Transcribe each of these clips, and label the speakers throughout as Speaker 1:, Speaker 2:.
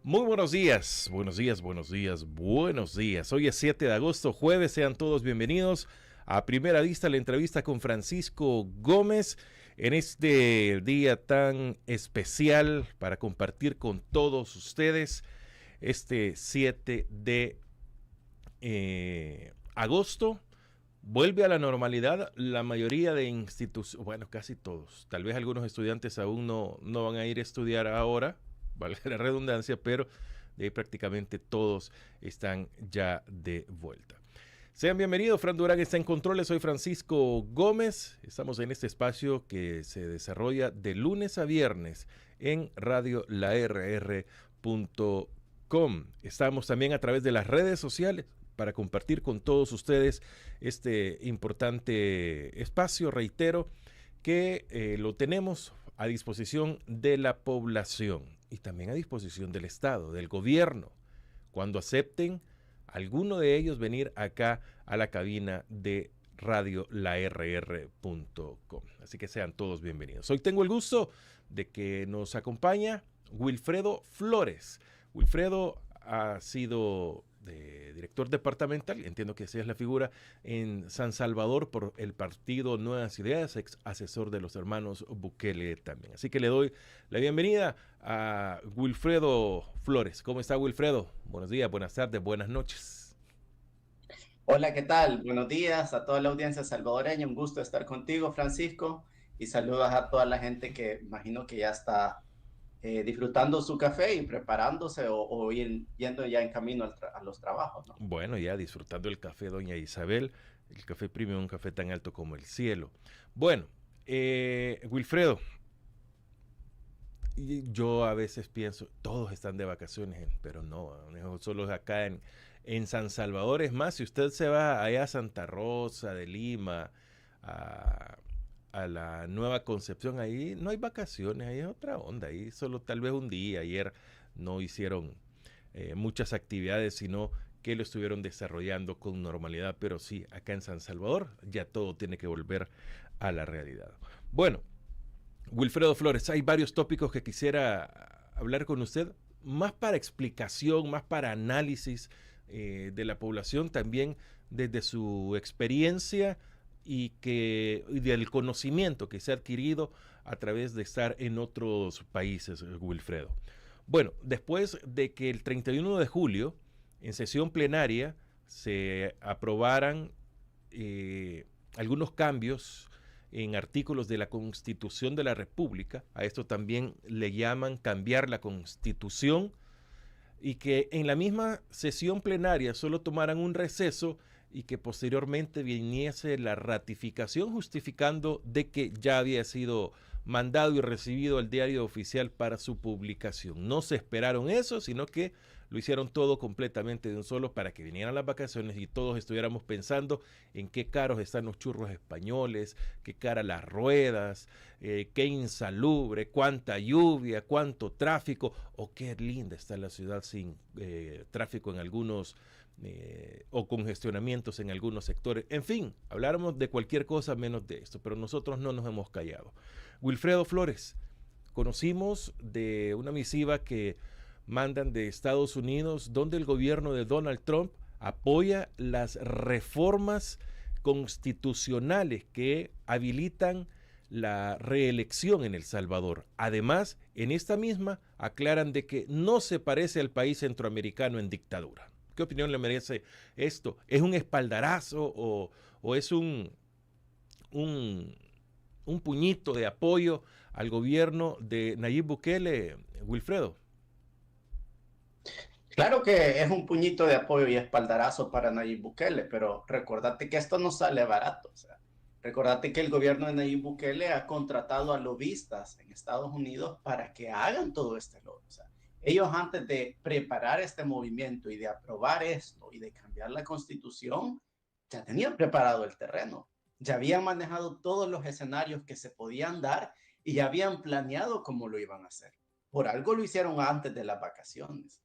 Speaker 1: Muy buenos días, buenos días, buenos días, buenos días. Hoy es 7 de agosto, jueves, sean todos bienvenidos a Primera Vista, la entrevista con Francisco Gómez en este día tan especial para compartir con todos ustedes este 7 de agosto. Vuelve a la normalidad la mayoría de instituciones, bueno, casi todos. Tal vez algunos estudiantes aún no van a ir a estudiar ahora, valga la redundancia, pero de ahí prácticamente todos están ya de vuelta. Sean bienvenidos, Fran Durán está en controles, soy Francisco Gómez. Estamos en este espacio que se desarrolla de lunes a viernes en radiolarr.com. Estamos también a través de las redes sociales para compartir con todos ustedes este importante espacio. Reitero que lo tenemos a disposición de la población y también a disposición del Estado, del gobierno, cuando acepten alguno de ellos venir acá a la cabina de radiolarr.com. Así que sean todos bienvenidos. Hoy tengo el gusto de que nos acompaña Wilfredo Flores. Wilfredo ha sido director departamental, entiendo que esa es la figura, en San Salvador por el partido Nuevas Ideas, ex asesor de los hermanos Bukele también. Así que le doy la bienvenida a Wilfredo Flores. ¿Cómo está, Wilfredo? Buenos días, buenas tardes, buenas noches.
Speaker 2: Hola, ¿qué tal? Buenos días a toda la audiencia salvadoreña. Un gusto estar contigo, Francisco. Y saludos a toda la gente que imagino que ya está disfrutando su café y preparándose o yendo ya en camino a los trabajos, ¿no?
Speaker 1: Bueno, ya disfrutando el café, doña Isabel, el café premium, un café tan alto como el cielo. Bueno, Wilfredo, yo a veces pienso, todos están de vacaciones, pero no, solo acá en San Salvador. Es más, si usted se va allá a Santa Rosa de Lima, a, a la Nueva Concepción, ahí no hay vacaciones, ahí es otra onda, ahí solo tal vez un día. Ayer no hicieron muchas actividades, sino que lo estuvieron desarrollando con normalidad, pero sí, acá en San Salvador ya todo tiene que volver a la realidad. Bueno, Wilfredo Flores, hay varios tópicos que quisiera hablar con usted, más para explicación, más para análisis de la población, también desde su experiencia y del conocimiento que se ha adquirido a través de estar en otros países, Wilfredo. Bueno, después de que el 31 de julio, en sesión plenaria, se aprobaran algunos cambios en artículos de la Constitución de la República, a esto también le llaman cambiar la Constitución, y que en la misma sesión plenaria solo tomaran un receso y que posteriormente viniese la ratificación justificando de que ya había sido mandado y recibido al diario oficial para su publicación. No se esperaron eso, sino que lo hicieron todo completamente de un solo para que vinieran las vacaciones y todos estuviéramos pensando en qué caros están los churros españoles, qué cara las ruedas, qué insalubre, cuánta lluvia, cuánto tráfico, o qué linda está la ciudad sin tráfico en algunos o congestionamientos en algunos sectores. En fin, habláramos de cualquier cosa menos de esto, pero nosotros no nos hemos callado. Wilfredo Flores, conocimos de una misiva que mandan de Estados Unidos, donde el gobierno de Donald Trump apoya las reformas constitucionales que habilitan la reelección en El Salvador. Además, en esta misma aclaran de que no se parece al país centroamericano en dictadura. ¿Qué opinión le merece esto? ¿Es un espaldarazo o es un, un puñito de apoyo al gobierno de Nayib Bukele, Wilfredo?
Speaker 2: Claro que es un puñito de apoyo y espaldarazo para Nayib Bukele, pero recordate que esto no sale barato. O sea, recordate que el gobierno de Nayib Bukele ha contratado a lobistas en Estados Unidos para que hagan todo este lobby. O sea, ellos antes de preparar este movimiento y de aprobar esto y de cambiar la constitución, ya tenían preparado el terreno. Ya habían manejado todos los escenarios que se podían dar y ya habían planeado cómo lo iban a hacer. Por algo lo hicieron antes de las vacaciones.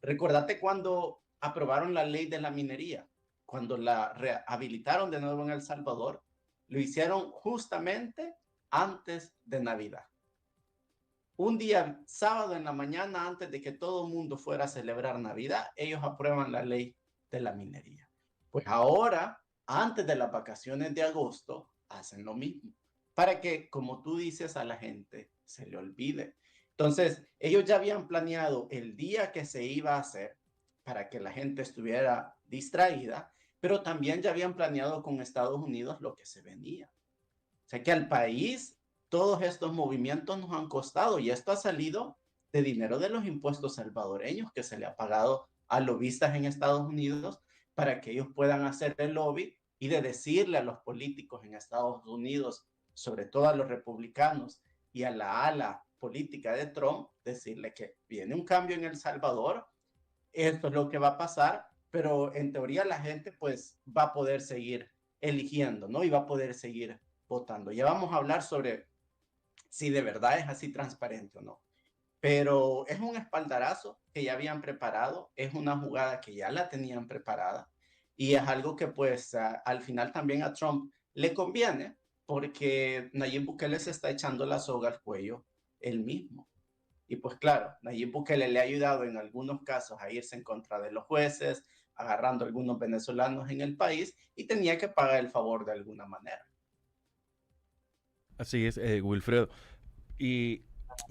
Speaker 2: Recordate cuando aprobaron la ley de la minería, cuando la rehabilitaron de nuevo en El Salvador, lo hicieron justamente antes de Navidad. un día, sábado en la mañana, antes de que todo el mundo fuera a celebrar Navidad, ellos aprueban la ley de la minería. Pues ahora, antes de las vacaciones de agosto, hacen lo mismo, para que, como tú dices, a la gente se le olvide. Entonces, ellos ya habían planeado el día que se iba a hacer para que la gente estuviera distraída, pero también ya habían planeado con Estados Unidos lo que se venía. O sea que al país todos estos movimientos nos han costado y esto ha salido de dinero de los impuestos salvadoreños que se le ha pagado a lobistas en Estados Unidos para que ellos puedan hacer el lobby y de decirle a los políticos en Estados Unidos, sobre todo a los republicanos y a la ala política de Trump, decirle que viene un cambio en El Salvador, esto es lo que va a pasar, pero en teoría la gente pues va a poder seguir eligiendo, ¿no? Y va a poder seguir votando. Ya vamos a hablar sobre si de verdad es así transparente o no. Pero es un espaldarazo que ya habían preparado, es una jugada que ya la tenían preparada y es algo que pues al final también a Trump le conviene porque Nayib Bukele se está echando la soga al cuello él mismo. Y pues claro, Nayib Bukele le ha ayudado en algunos casos a irse en contra de los jueces, agarrando a algunos venezolanos en el país y tenía que pagar el favor de alguna manera.
Speaker 1: Así es, Wilfredo. Y,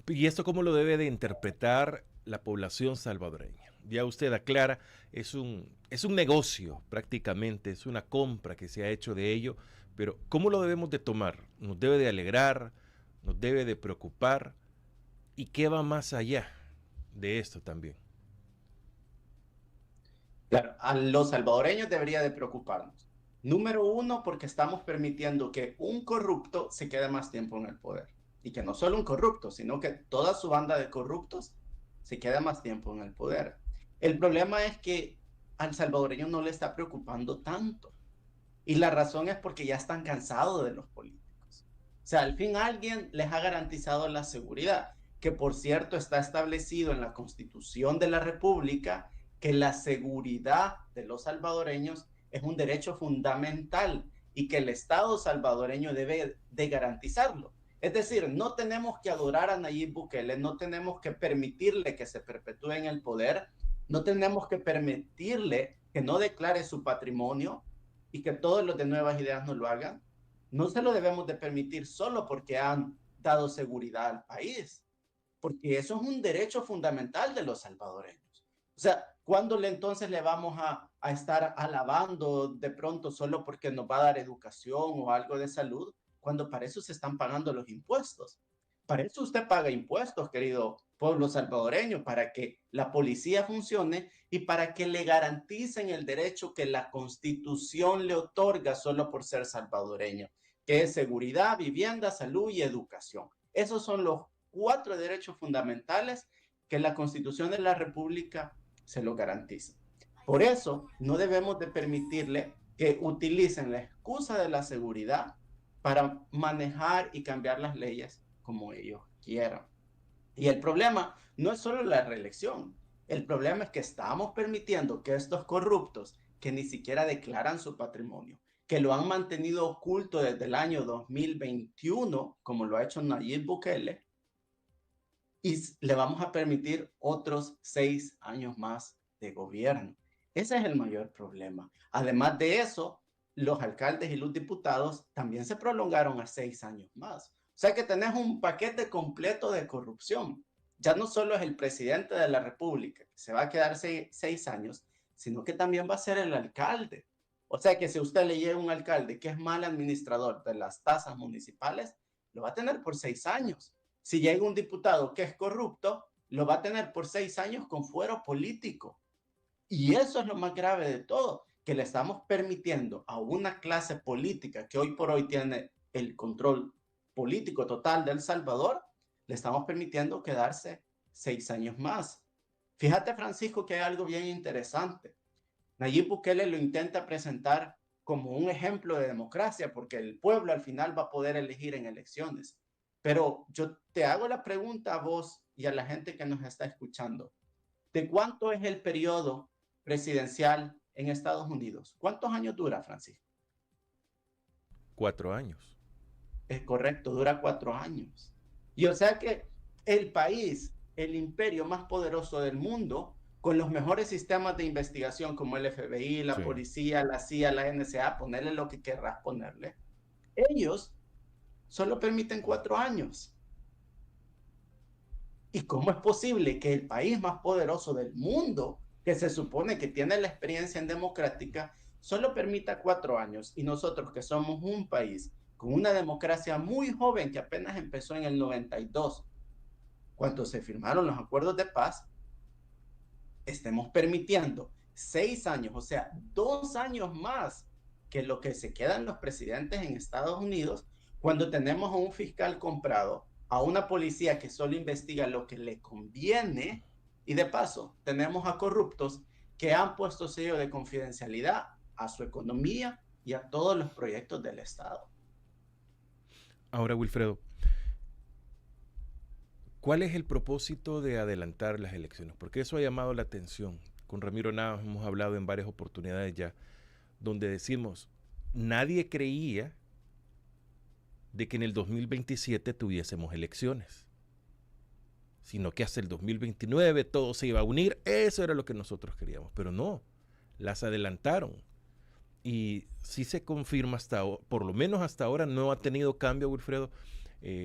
Speaker 1: ¿Y esto cómo lo debe de interpretar la población salvadoreña? Ya usted aclara, es un negocio prácticamente, es una compra que se ha hecho de ello, pero ¿cómo lo debemos de tomar? ¿Nos debe de alegrar? ¿Nos debe de preocupar? ¿Y qué va más allá de esto también?
Speaker 2: Claro, a los salvadoreños debería de preocuparnos. Número uno, porque estamos permitiendo que un corrupto se quede más tiempo en el poder. Y que no solo un corrupto, sino que toda su banda de corruptos se quede más tiempo en el poder. El problema es que al salvadoreño no le está preocupando tanto. Y la razón es porque ya están cansados de los políticos. O sea, al fin alguien les ha garantizado la seguridad, que por cierto está establecido en la Constitución de la República que la seguridad de los salvadoreños es un derecho fundamental y que el Estado salvadoreño debe de garantizarlo. Es decir, no tenemos que adorar a Nayib Bukele, no tenemos que permitirle que se perpetúe en el poder, no tenemos que permitirle que no declare su patrimonio y que todos los de Nuevas Ideas no lo hagan. No se lo debemos de permitir solo porque han dado seguridad al país, porque eso es un derecho fundamental de los salvadoreños. O sea, ¿cuándo entonces le vamos a estar alabando de pronto solo porque nos va a dar educación o algo de salud, cuando para eso se están pagando los impuestos? Para eso usted paga impuestos, querido pueblo salvadoreño, para que la policía funcione y para que le garanticen el derecho que la Constitución le otorga solo por ser salvadoreño, que es seguridad, vivienda, salud y educación. Esos son los 4 derechos fundamentales que la Constitución de la República se lo garantiza. Por eso no debemos de permitirle que utilicen la excusa de la seguridad para manejar y cambiar las leyes como ellos quieran. Y el problema no es solo la reelección, el problema es que estamos permitiendo que estos corruptos, que ni siquiera declaran su patrimonio, que lo han mantenido oculto desde el año 2021, como lo ha hecho Nayib Bukele, y le vamos a permitir otros 6 años más de gobierno. Ese es el mayor problema. Además de eso, los alcaldes y los diputados también se prolongaron a 6 años más. O sea que tenés un paquete completo de corrupción. Ya no solo es el presidente de la República, que se va a quedar 6 años, sino que también va a ser el alcalde. O sea que si usted le llega un alcalde que es mal administrador de las tasas municipales, lo va a tener por 6 años. Si llega un diputado que es corrupto, lo va a tener por 6 años con fuero político. Y eso es lo más grave de todo, que le estamos permitiendo a una clase política que hoy por hoy tiene el control político total de El Salvador, le estamos permitiendo quedarse 6 años más. Fíjate, Francisco, que hay algo bien interesante. Nayib Bukele lo intenta presentar como un ejemplo de democracia, porque el pueblo al final va a poder elegir en elecciones. Pero yo te hago la pregunta a vos y a la gente que nos está escuchando. ¿De cuánto es el periodo presidencial en Estados Unidos? ¿Cuántos años dura, Francisco?
Speaker 1: 4 años.
Speaker 2: Es correcto, dura 4 años. Y o sea que el país, el imperio más poderoso del mundo, con los mejores sistemas de investigación como el FBI, la
Speaker 1: Sí.
Speaker 2: policía, la CIA, la NSA, ponerle lo que querrás ponerle, ellos solo permiten 4 años. ¿Y cómo es posible que el país más poderoso del mundo, que se supone que tiene la experiencia en democrática, solo permita 4 años? Y nosotros, que somos un país con una democracia muy joven, que apenas empezó en el 92, cuando se firmaron los acuerdos de paz, estemos permitiendo 6 años, o sea, 2 años más que lo que se quedan los presidentes en Estados Unidos, cuando tenemos a un fiscal comprado, a una policía que solo investiga lo que le conviene, y de paso tenemos a corruptos que han puesto sello de confidencialidad a su economía y a todos los proyectos del Estado.
Speaker 1: Ahora, Wilfredo, ¿cuál es el propósito de adelantar las elecciones? Porque eso ha llamado la atención. Con Ramiro Navas hemos hablado en varias oportunidades ya, donde decimos, nadie creía de que en el 2027 tuviésemos elecciones, sino que hasta el 2029 todo se iba a unir. Eso era lo que nosotros queríamos, pero no, las adelantaron. Y sí se confirma hasta ahora, por lo menos hasta ahora no ha tenido cambio, Wilfredo.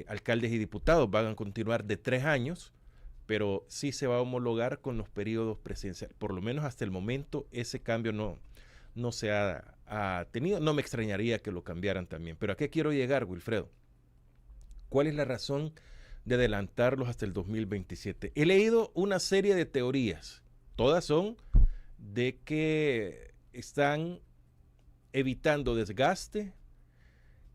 Speaker 1: Alcaldes y diputados van a continuar de 3 años, pero sí se va a homologar con los periodos presidenciales. Por lo menos hasta el momento ese cambio no se ha tenido. No me extrañaría que lo cambiaran también. Pero ¿a qué quiero llegar, Wilfredo? ¿Cuál es la razón de adelantarlos hasta el 2027? He leído una serie de teorías. Todas son de que están evitando desgaste,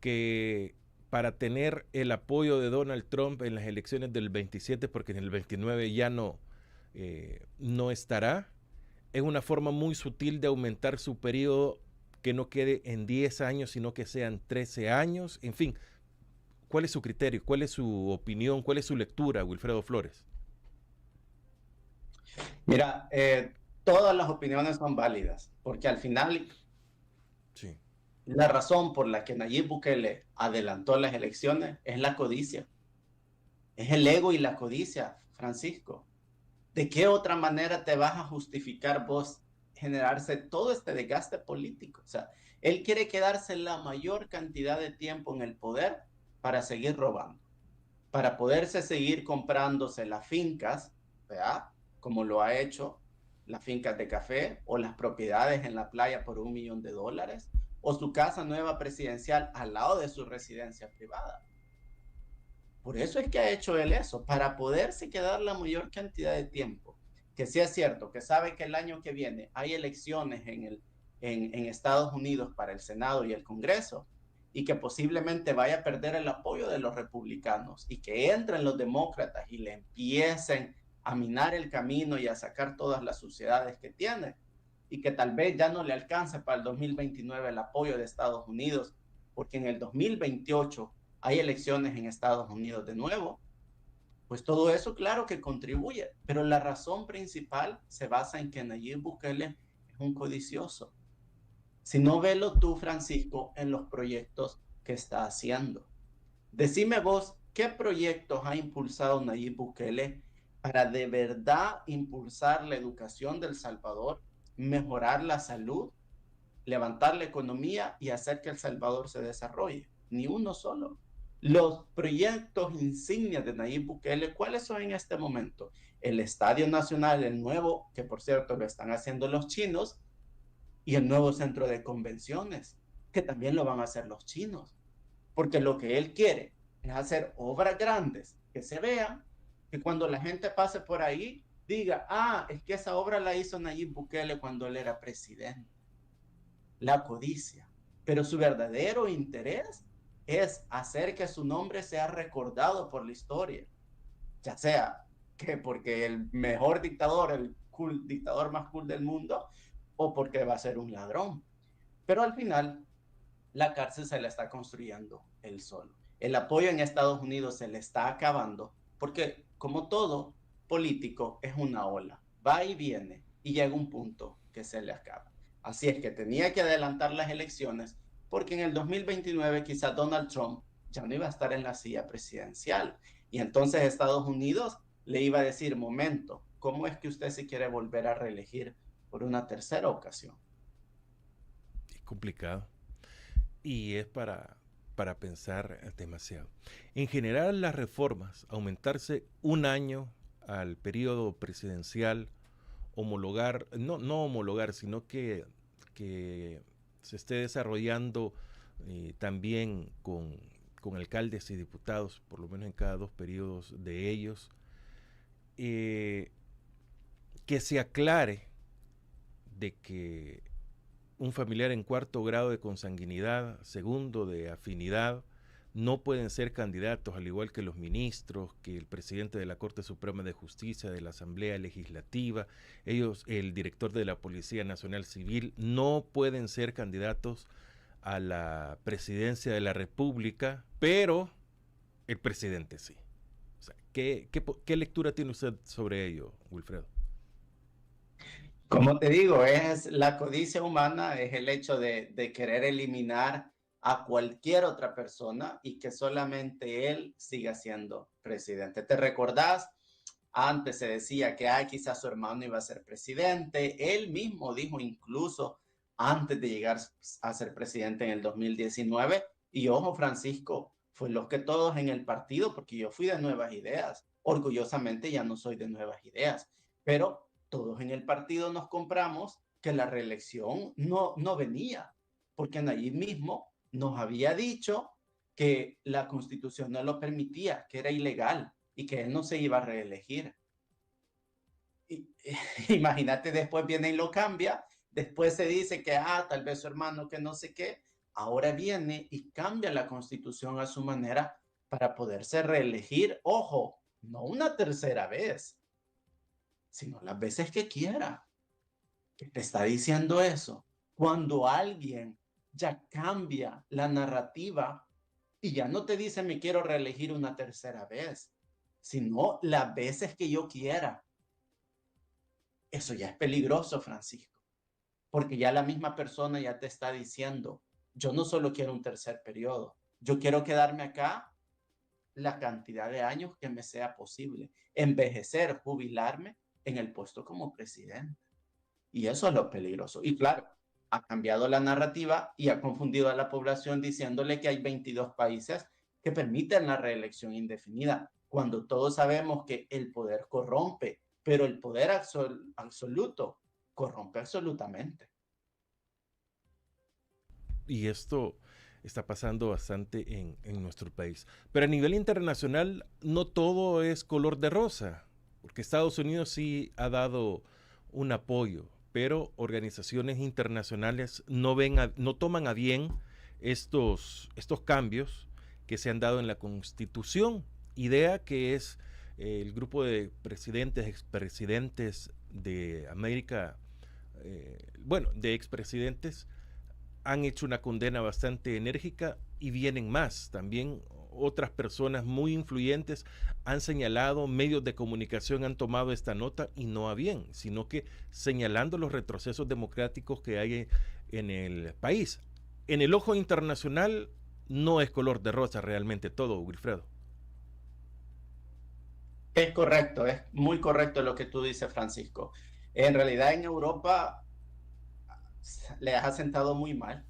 Speaker 1: que para tener el apoyo de Donald Trump en las elecciones del 27, porque en el 29 ya no estará. Es una forma muy sutil de aumentar su periodo, que no quede en 10 años, sino que sean 13 años. En fin, ¿cuál es su criterio? ¿Cuál es su opinión? ¿Cuál es su lectura, Wilfredo Flores?
Speaker 2: Mira, todas las opiniones son válidas, porque al final
Speaker 1: Sí.
Speaker 2: la razón por la que Nayib Bukele adelantó las elecciones es la codicia. Es el ego y la codicia, Francisco. ¿De qué otra manera te vas a justificar vos generarse todo este desgaste político? O sea, él quiere quedarse la mayor cantidad de tiempo en el poder para seguir robando, para poderse seguir comprándose las fincas, ¿verdad? Como lo ha hecho, las fincas de café o las propiedades en la playa por $1 millón, o su casa nueva presidencial al lado de su residencia privada. Por eso es que ha hecho él eso, para poderse quedar la mayor cantidad de tiempo. Que sí es cierto, que sabe que el año que viene hay elecciones en Estados Unidos para el Senado y el Congreso, y que posiblemente vaya a perder el apoyo de los republicanos, y que entren los demócratas y le empiecen a minar el camino y a sacar todas las suciedades que tiene, y que tal vez ya no le alcance para el 2029 el apoyo de Estados Unidos, porque en el 2028 hay elecciones en Estados Unidos de nuevo. Pues todo eso claro que contribuye, pero la razón principal se basa en que Nayib Bukele es un codicioso. Si no, velo tú, Francisco, en los proyectos que está haciendo. Decime vos, ¿qué proyectos ha impulsado Nayib Bukele para de verdad impulsar la educación del Salvador, mejorar la salud, levantar la economía y hacer que El Salvador se desarrolle? Ni uno solo. Los proyectos insignias de Nayib Bukele, ¿cuáles son en este momento? El Estadio Nacional, el nuevo, que por cierto lo están haciendo los chinos, y el nuevo centro de convenciones, que también lo van a hacer los chinos. Porque lo que él quiere es hacer obras grandes, que se vean, que cuando la gente pase por ahí, diga, ah, es que esa obra la hizo Nayib Bukele cuando él era presidente. La codicia. Pero su verdadero interés es hacer que su nombre sea recordado por la historia. Ya sea que porque el mejor dictador, el dictador más cool del mundo, o porque va a ser un ladrón. Pero al final, la cárcel se la está construyendo él solo. El apoyo en Estados Unidos se le está acabando, porque como todo político es una ola, va y viene, y llega un punto que se le acaba. Así es que tenía que adelantar las elecciones, porque en el 2029 quizá Donald Trump ya no iba a estar en la silla presidencial. Y entonces Estados Unidos le iba a decir, momento, ¿cómo es que usted se quiere volver a reelegir por una tercera ocasión?
Speaker 1: Es complicado. Y es para pensar demasiado. En general, las reformas, aumentarse un año al periodo presidencial, homologar, no homologar, sino que se esté desarrollando también con alcaldes y diputados, por lo menos en cada 2 periodos de ellos, eh, que se aclare de que un familiar en 4º grado de consanguinidad, 2º de afinidad, no pueden ser candidatos, al igual que los ministros, que el presidente de la Corte Suprema de Justicia, de la Asamblea Legislativa, ellos, el director de la Policía Nacional Civil, no pueden ser candidatos a la presidencia de la República, pero el presidente sí. O sea, ¿qué lectura tiene usted sobre ello, Wilfredo?
Speaker 2: Como te digo, es la codicia humana, es el hecho de querer eliminar a cualquier otra persona y que solamente él siga siendo presidente. ¿Te recordás? Antes se decía que quizás su hermano iba a ser presidente. Él mismo dijo incluso antes de llegar a ser presidente en el 2019. Y ojo, Francisco, fue lo que todos en el partido, porque yo fui de Nuevas Ideas. Orgullosamente ya no soy de Nuevas Ideas, pero todos en el partido nos compramos que la reelección no venía, porque Nayib mismo nos había dicho que la Constitución no lo permitía, que era ilegal y que él no se iba a reelegir. Imagínate, después viene y lo cambia, después se dice que tal vez su hermano que no sé qué, ahora viene y cambia la Constitución a su manera para poderse reelegir. Ojo, no una tercera vez, sino las veces que quiera. ¿Qué te está diciendo eso? Cuando alguien ya cambia la narrativa y ya no te dice me quiero reelegir una tercera vez, sino las veces que yo quiera. Eso ya es peligroso, Francisco, porque ya la misma persona ya te está diciendo, yo no solo quiero un tercer periodo, yo quiero quedarme acá la cantidad de años que me sea posible, envejecer, jubilarme en el puesto como presidente. Y eso es lo peligroso. Y claro, ha cambiado la narrativa y ha confundido a la población diciéndole que hay 22 países que permiten la reelección indefinida, cuando todos sabemos que el poder corrompe, pero el poder absoluto corrompe absolutamente.
Speaker 1: Y esto está pasando bastante en nuestro país. Pero a nivel internacional no todo es color de rosa, porque Estados Unidos sí ha dado un apoyo, pero organizaciones internacionales no toman a bien estos cambios que se han dado en la Constitución, idea que es el grupo de presidentes, expresidentes de América, de expresidentes, han hecho una condena bastante enérgica y vienen más. También otras personas muy influyentes han señalado, medios de comunicación han tomado esta nota y no a bien, sino que señalando los retrocesos democráticos que hay en el país. En el ojo internacional no es color de rosa realmente todo, Wilfredo.
Speaker 2: Es correcto, es muy correcto lo que tú dices, Francisco. En realidad en Europa le ha sentado muy mal.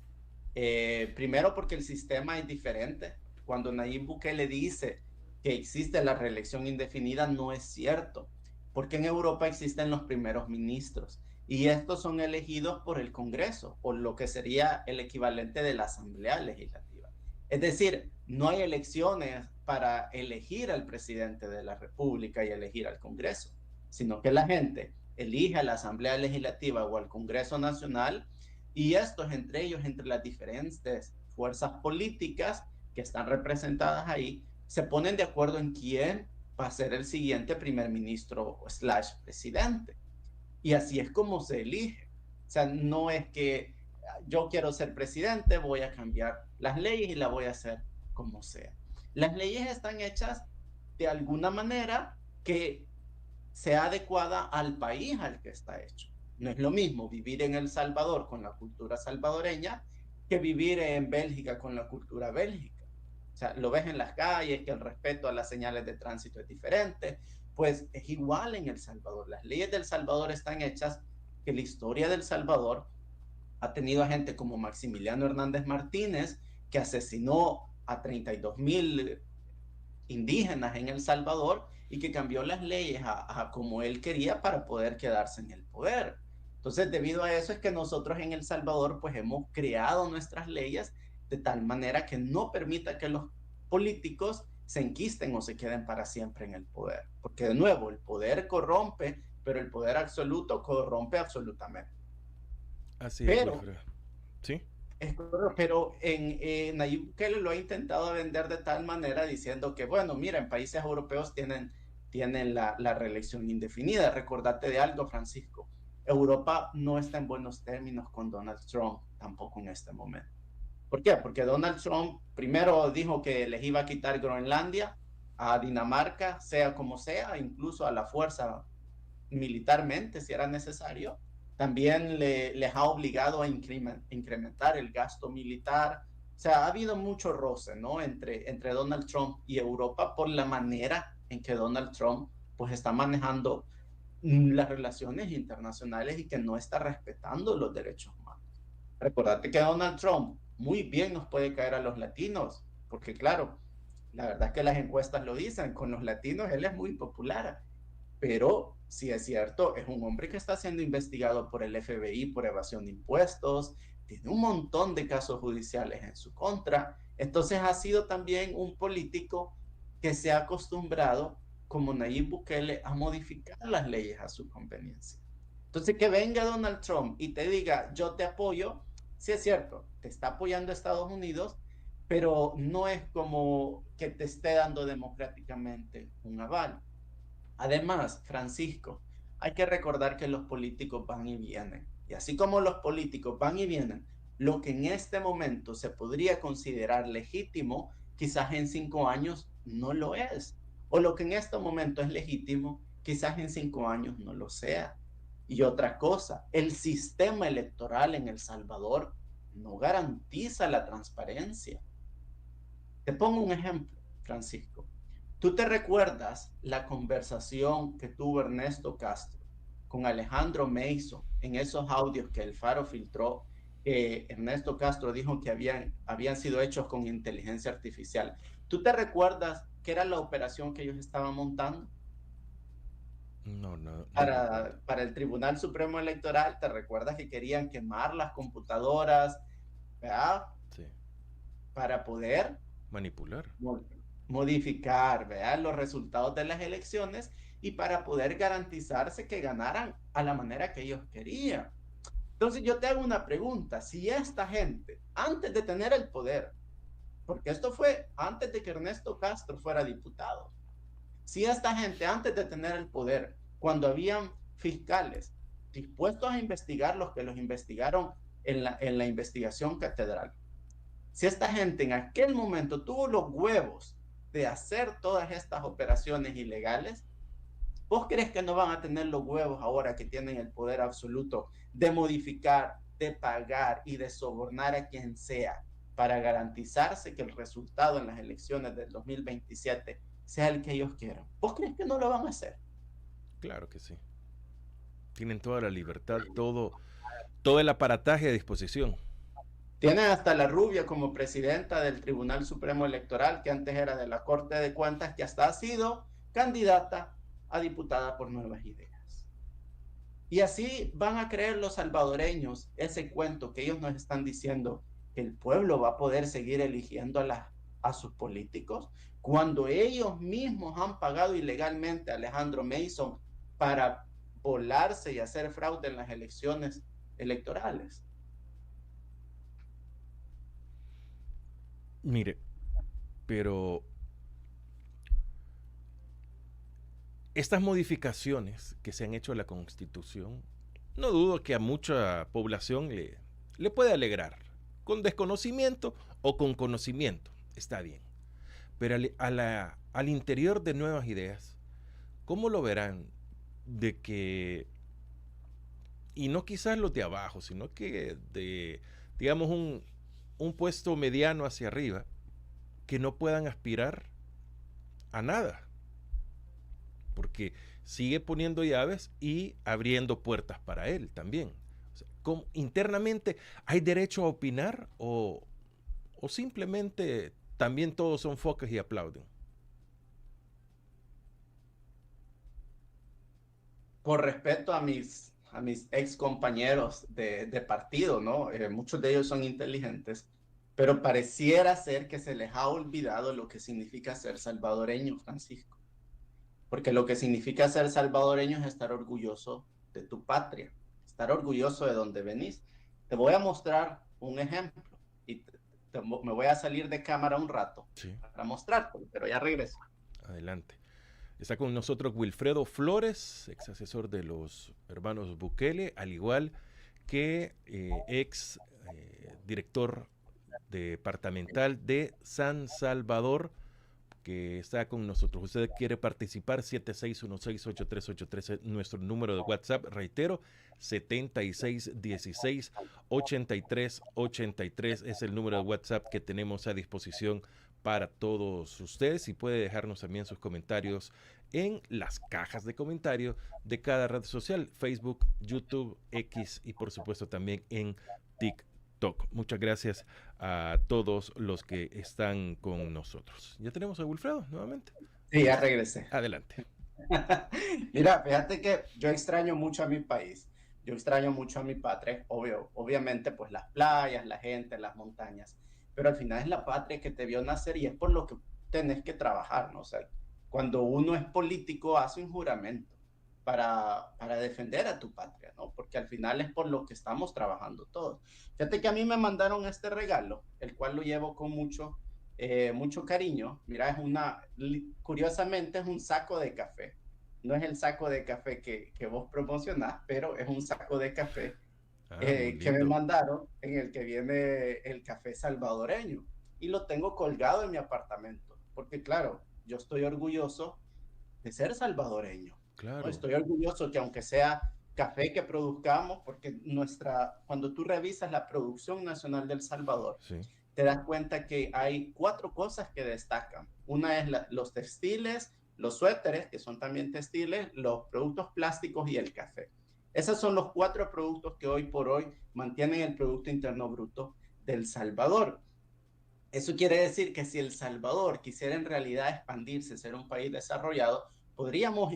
Speaker 2: Primero porque el sistema es diferente. Cuando Nayib Bukele dice que existe la reelección indefinida, no es cierto, porque en Europa existen los primeros ministros y estos son elegidos por el Congreso, o lo que sería el equivalente de la Asamblea Legislativa. Es decir, no hay elecciones para elegir al presidente de la República y elegir al Congreso, sino que la gente elige a la Asamblea Legislativa o al Congreso Nacional, y estos entre ellos, entre las diferentes fuerzas políticas que están representadas ahí, se ponen de acuerdo en quién va a ser el siguiente primer ministro / presidente. Y así es como se elige. O sea, no es que yo quiero ser presidente, voy a cambiar las leyes y la voy a hacer como sea. Las leyes están hechas de alguna manera que sea adecuada al país al que está hecho. No es lo mismo vivir en El Salvador con la cultura salvadoreña que vivir en Bélgica con la cultura bélgica. O sea, lo ves en las calles, que el respeto a las señales de tránsito es diferente. Pues es igual en El Salvador. Las leyes del Salvador están hechas que la historia del Salvador ha tenido a gente como Maximiliano Hernández Martínez, que asesinó a 32,000 indígenas en El Salvador y que cambió las leyes a como él quería para poder quedarse en el poder. Entonces, debido a eso es que nosotros en El Salvador pues hemos creado nuestras leyes de tal manera que no permita que los políticos se enquisten o se queden para siempre en el poder. Porque de nuevo, el poder corrompe, pero el poder absoluto corrompe absolutamente.
Speaker 1: Así es,
Speaker 2: Pero
Speaker 1: Wilfredo. ¿Sí?
Speaker 2: pero Nayib Bukele lo ha intentado vender de tal manera diciendo que, bueno, mira, en países europeos tienen la reelección indefinida. Recordate de algo, Francisco. Europa no está en buenos términos con Donald Trump tampoco en este momento. ¿Por qué? Porque Donald Trump primero dijo que les iba a quitar Groenlandia a Dinamarca, sea como sea, incluso a la fuerza militarmente si era necesario. También les ha obligado a incrementar el gasto militar. O sea, ha habido mucho roce, ¿no? Entre Donald Trump y Europa por la manera en que Donald Trump pues está manejando las relaciones internacionales y que no está respetando los derechos humanos. Recordate que Donald Trump muy bien nos puede caer a los latinos, porque claro, la verdad es que las encuestas lo dicen, con los latinos él es muy popular, pero sí es cierto, es un hombre que está siendo investigado por el FBI por evasión de impuestos, tiene un montón de casos judiciales en su contra, entonces ha sido también un político que se ha acostumbrado, como Nayib Bukele, a modificar las leyes a su conveniencia. Entonces, que venga Donald Trump y te diga, yo te apoyo, sí es cierto, te está apoyando Estados Unidos, pero no es como que te esté dando democráticamente un aval. Además, Francisco, hay que recordar que los políticos van y vienen. Y así como los políticos van y vienen, lo que en este momento se podría considerar legítimo, quizás en 5 años no lo es. O lo que en este momento es legítimo, quizás en 5 años no lo sea. Y otra cosa, el sistema electoral en El Salvador no garantiza la transparencia. Te pongo un ejemplo, Francisco. ¿Tú te recuerdas la conversación que tuvo Ernesto Castro con Alejandro Mason en esos audios que el Faro filtró? Ernesto Castro dijo que habían sido hechos con inteligencia artificial. ¿Tú te recuerdas qué era la operación que ellos estaban montando?
Speaker 1: No, no, no recuerdo.
Speaker 2: Para el Tribunal Supremo Electoral, ¿te recuerdas que querían quemar las computadoras, ¿verdad?
Speaker 1: Sí.
Speaker 2: Para poder
Speaker 1: Manipular.
Speaker 2: modificar, ¿vean? Los resultados de las elecciones y para poder garantizarse que ganaran a la manera que ellos querían. Entonces yo te hago una pregunta, si esta gente, antes de tener el poder, porque esto fue antes de que Ernesto Castro fuera diputado, si esta gente antes de tener el poder, cuando habían fiscales dispuestos a investigar los que los investigaron en la investigación catedral, si esta gente en aquel momento tuvo los huevos de hacer todas estas operaciones ilegales, ¿vos crees que no van a tener los huevos ahora que tienen el poder absoluto de modificar, de pagar y de sobornar a quien sea para garantizarse que el resultado en las elecciones del 2027 sea el que ellos quieran? ¿Vos crees que no lo van a hacer?
Speaker 1: Claro que sí. Tienen toda la libertad, todo el aparataje a disposición.
Speaker 2: Tienen hasta la rubia como presidenta del Tribunal Supremo Electoral, que antes era de la Corte de Cuentas, que hasta ha sido candidata a diputada por Nuevas Ideas. Y así van a creer los salvadoreños ese cuento que ellos nos están diciendo, que el pueblo va a poder seguir eligiendo a sus políticos, cuando ellos mismos han pagado ilegalmente a Alejandro Mason para volarse y hacer fraude en las elecciones electorales.
Speaker 1: Mire, pero estas modificaciones que se han hecho a la Constitución, no dudo que a mucha población le puede alegrar, con desconocimiento o con conocimiento, está bien. Pero al interior de Nuevas Ideas, ¿cómo lo verán de que, y no quizás los de abajo, sino que de, digamos, un puesto mediano hacia arriba, que no puedan aspirar a nada, porque sigue poniendo llaves y abriendo puertas para él también. O sea, internamente, ¿hay derecho a opinar o simplemente también todos son focas y aplauden?
Speaker 2: Por respeto a mis ex compañeros de partido, ¿no? Muchos de ellos son inteligentes, pero pareciera ser que se les ha olvidado lo que significa ser salvadoreño, Francisco. Porque lo que significa ser salvadoreño es estar orgulloso de tu patria, estar orgulloso de donde venís. Te voy a mostrar un ejemplo y me voy a salir de cámara un rato
Speaker 1: Sí.
Speaker 2: para mostrártelo, pero ya regreso.
Speaker 1: Adelante. Está con nosotros Wilfredo Flores, ex asesor de los hermanos Bukele, al igual que ex director departamental de San Salvador, que está con nosotros. Usted quiere participar, 7616-8383 es nuestro número de WhatsApp, reitero, 7616-8383 es el número de WhatsApp que tenemos a disposición para todos ustedes, y puede dejarnos también sus comentarios en las cajas de comentarios de cada red social, Facebook, YouTube, X y por supuesto también en TikTok. Muchas gracias a todos los que están con nosotros. Ya tenemos a Wilfredo nuevamente.
Speaker 2: Sí, ya regresé.
Speaker 1: Adelante.
Speaker 2: Mira, fíjate que yo extraño mucho a mi país, yo extraño mucho a mi patria, obviamente pues las playas, la gente, las montañas, pero al final es la patria que te vio nacer y es por lo que tenés que trabajar, ¿no? O sea, cuando uno es político hace un juramento para defender a tu patria, ¿no? Porque al final es por lo que estamos trabajando todos. Fíjate que a mí me mandaron este regalo, el cual lo llevo con mucho cariño. Mira, curiosamente es un saco de café. No es el saco de café que vos promocionás, pero es un saco de café que me mandaron, en el que viene el café salvadoreño. Y lo tengo colgado en mi apartamento, porque claro, yo estoy orgulloso de ser salvadoreño.
Speaker 1: Claro.
Speaker 2: ¿No? Estoy orgulloso que aunque sea café que produzcamos, porque cuando tú revisas la producción nacional del Salvador, sí, te das cuenta que hay 4 cosas que destacan. Una es los textiles, los suéteres, que son también textiles, los productos plásticos y el café. Esos son los 4 productos que hoy por hoy mantienen el Producto Interno Bruto del Salvador. Eso quiere decir que si El Salvador quisiera en realidad expandirse, ser un país desarrollado, podríamos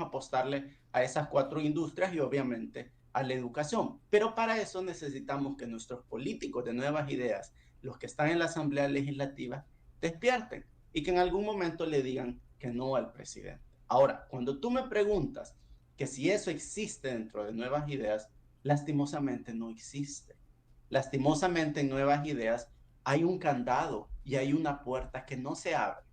Speaker 2: apostarle a esas 4 industrias y obviamente a la educación. Pero para eso necesitamos que nuestros políticos de nuevas ideas, los que están en la Asamblea Legislativa, despierten y que en algún momento le digan que no al presidente. Ahora, cuando tú me preguntas que si eso existe dentro de nuevas ideas, lastimosamente no existe. Lastimosamente en nuevas ideas hay un candado y hay una puerta que no se abre.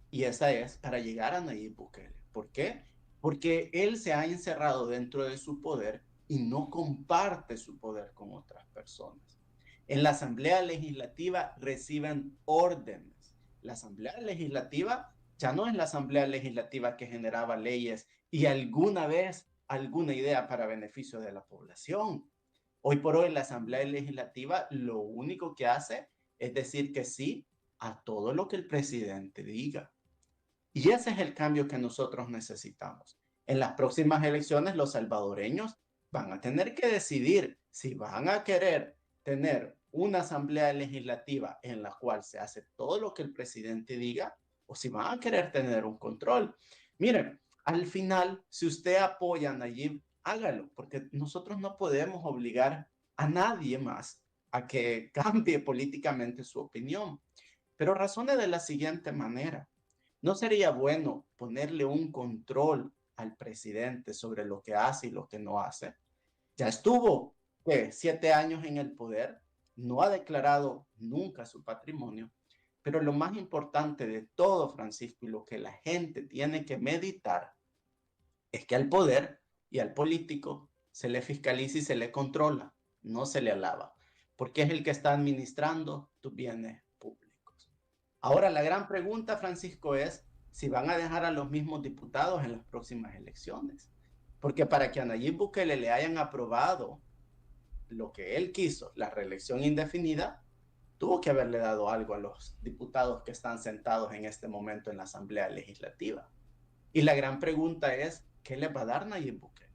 Speaker 2: Y esa es para llegar a Nayib Bukele. ¿Por qué? Porque él se ha encerrado dentro de su poder y no comparte su poder con otras personas. En la Asamblea Legislativa reciben órdenes. La Asamblea Legislativa ya no es la Asamblea Legislativa que generaba leyes y alguna vez alguna idea para beneficio de la población. Hoy por hoy la Asamblea Legislativa lo único que hace es decir que sí a todo lo que el presidente diga. Y ese es el cambio que nosotros necesitamos. En las próximas elecciones, los salvadoreños van a tener que decidir si van a querer tener una asamblea legislativa en la cual se hace todo lo que el presidente diga o si van a querer tener un control. Miren, al final, si usted apoya a Nayib, hágalo, porque nosotros no podemos obligar a nadie más a que cambie políticamente su opinión. Pero razone de la siguiente manera. ¿No sería bueno ponerle un control al presidente sobre lo que hace y lo que no hace? Ya estuvo 7 años en el poder, no ha declarado nunca su patrimonio, pero lo más importante de todo, Francisco, y lo que la gente tiene que meditar, es que al poder y al político se le fiscaliza y se le controla, no se le alaba, porque es el que está administrando tus bienes públicos. Ahora, la gran pregunta, Francisco, es si van a dejar a los mismos diputados en las próximas elecciones. Porque para que a Nayib Bukele le hayan aprobado lo que él quiso, la reelección indefinida, tuvo que haberle dado algo a los diputados que están sentados en este momento en la Asamblea Legislativa. Y la gran pregunta es, ¿qué le va a dar Nayib Bukele?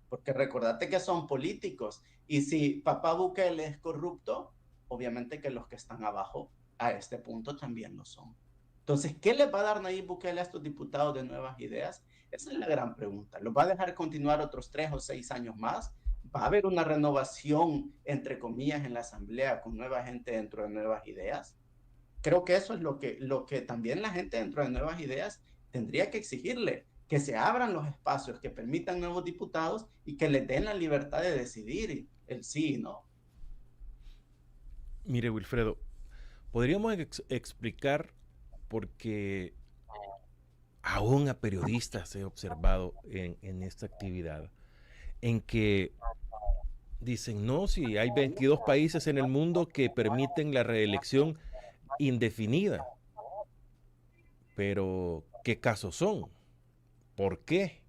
Speaker 2: Porque recordate que son políticos y si papá Bukele es corrupto, obviamente que los que están abajo a este punto también lo son. Entonces, ¿qué le va a dar Nayib Bukele a estos diputados de Nuevas Ideas? Esa es la gran pregunta. ¿Los va a dejar continuar otros 3 o 6 años más? ¿Va a haber una renovación, entre comillas, en la Asamblea con nueva gente dentro de Nuevas Ideas? Creo que eso es lo que también la gente dentro de Nuevas Ideas tendría que exigirle, que se abran los espacios, que permitan nuevos diputados y que les den la libertad de decidir el sí y no.
Speaker 1: Mire, Wilfredo, podríamos explicar porque aún a periodistas he observado en esta actividad, en que dicen, no, si hay 22 países en el mundo que permiten la reelección indefinida, pero ¿qué casos son? ¿Por qué?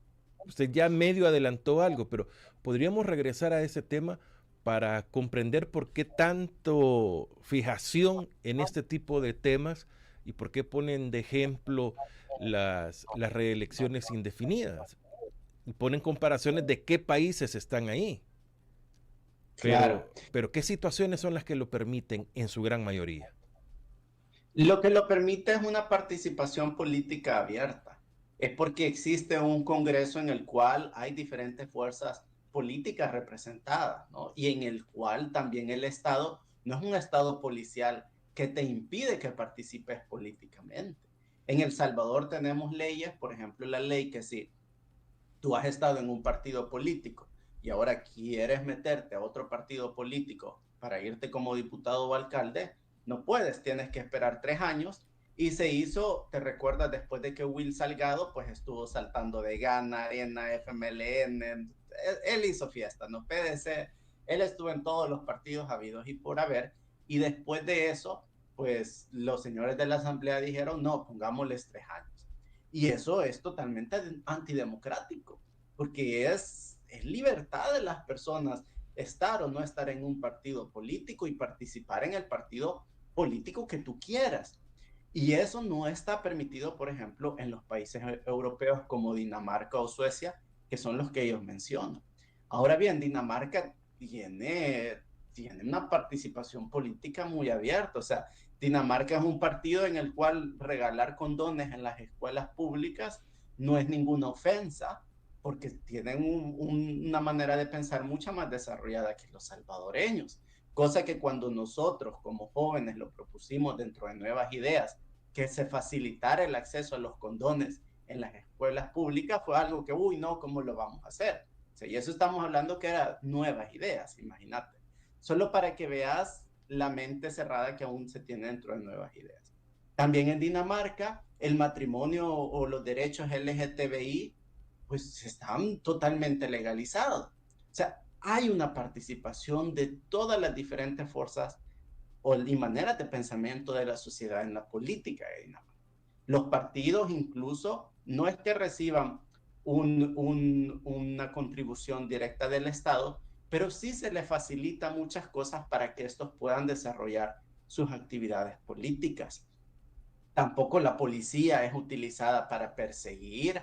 Speaker 1: Usted ya medio adelantó algo, pero podríamos regresar a ese tema para comprender por qué tanto fijación en este tipo de temas y por qué ponen de ejemplo las reelecciones indefinidas. Y ponen comparaciones de qué países están ahí.
Speaker 2: Claro.
Speaker 1: Pero ¿qué situaciones son las que lo permiten en su gran mayoría?
Speaker 2: Lo que lo permite es una participación política abierta. Es porque existe un Congreso en el cual hay diferentes fuerzas políticas representadas, ¿no? Y en el cual también el Estado no es un Estado policial que te impide que participes políticamente. En El Salvador tenemos leyes, por ejemplo, la ley que si tú has estado en un partido político y ahora quieres meterte a otro partido político para irte como diputado o alcalde, no puedes, tienes que esperar 3 años. Y se hizo, te recuerdas, después de que Will Salgado pues estuvo saltando de Gana, Arena, FMLN, él hizo fiesta, ¿no? PDC, él estuvo en todos los partidos habidos y por haber, y después de eso, pues los señores de la Asamblea dijeron, no, pongámosles 3 años. Y eso es totalmente antidemocrático, porque es libertad de las personas estar o no estar en un partido político y participar en el partido político que tú quieras. Y eso no está permitido, por ejemplo, en los países europeos como Dinamarca o Suecia, que son los que ellos mencionan. Ahora bien, Dinamarca tiene una participación política muy abierta. O sea, Dinamarca es un partido en el cual regalar condones en las escuelas públicas no es ninguna ofensa, porque tienen una manera de pensar mucho más desarrollada que los salvadoreños. Cosa que cuando nosotros como jóvenes lo propusimos dentro de Nuevas Ideas, que se facilitara el acceso a los condones en las escuelas públicas, fue algo que, uy, no, ¿cómo lo vamos a hacer? O sea, y eso estamos hablando que eran Nuevas Ideas, imagínate. Solo para que veas la mente cerrada que aún se tiene dentro de Nuevas Ideas. También en Dinamarca, el matrimonio o los derechos LGTBI, pues están totalmente legalizados. O sea, hay una participación de todas las diferentes fuerzas y maneras de pensamiento de la sociedad en la política de Dinamarca. Los partidos incluso no es que reciban una contribución directa del Estado, pero sí se les facilita muchas cosas para que estos puedan desarrollar sus actividades políticas. Tampoco la policía es utilizada para perseguir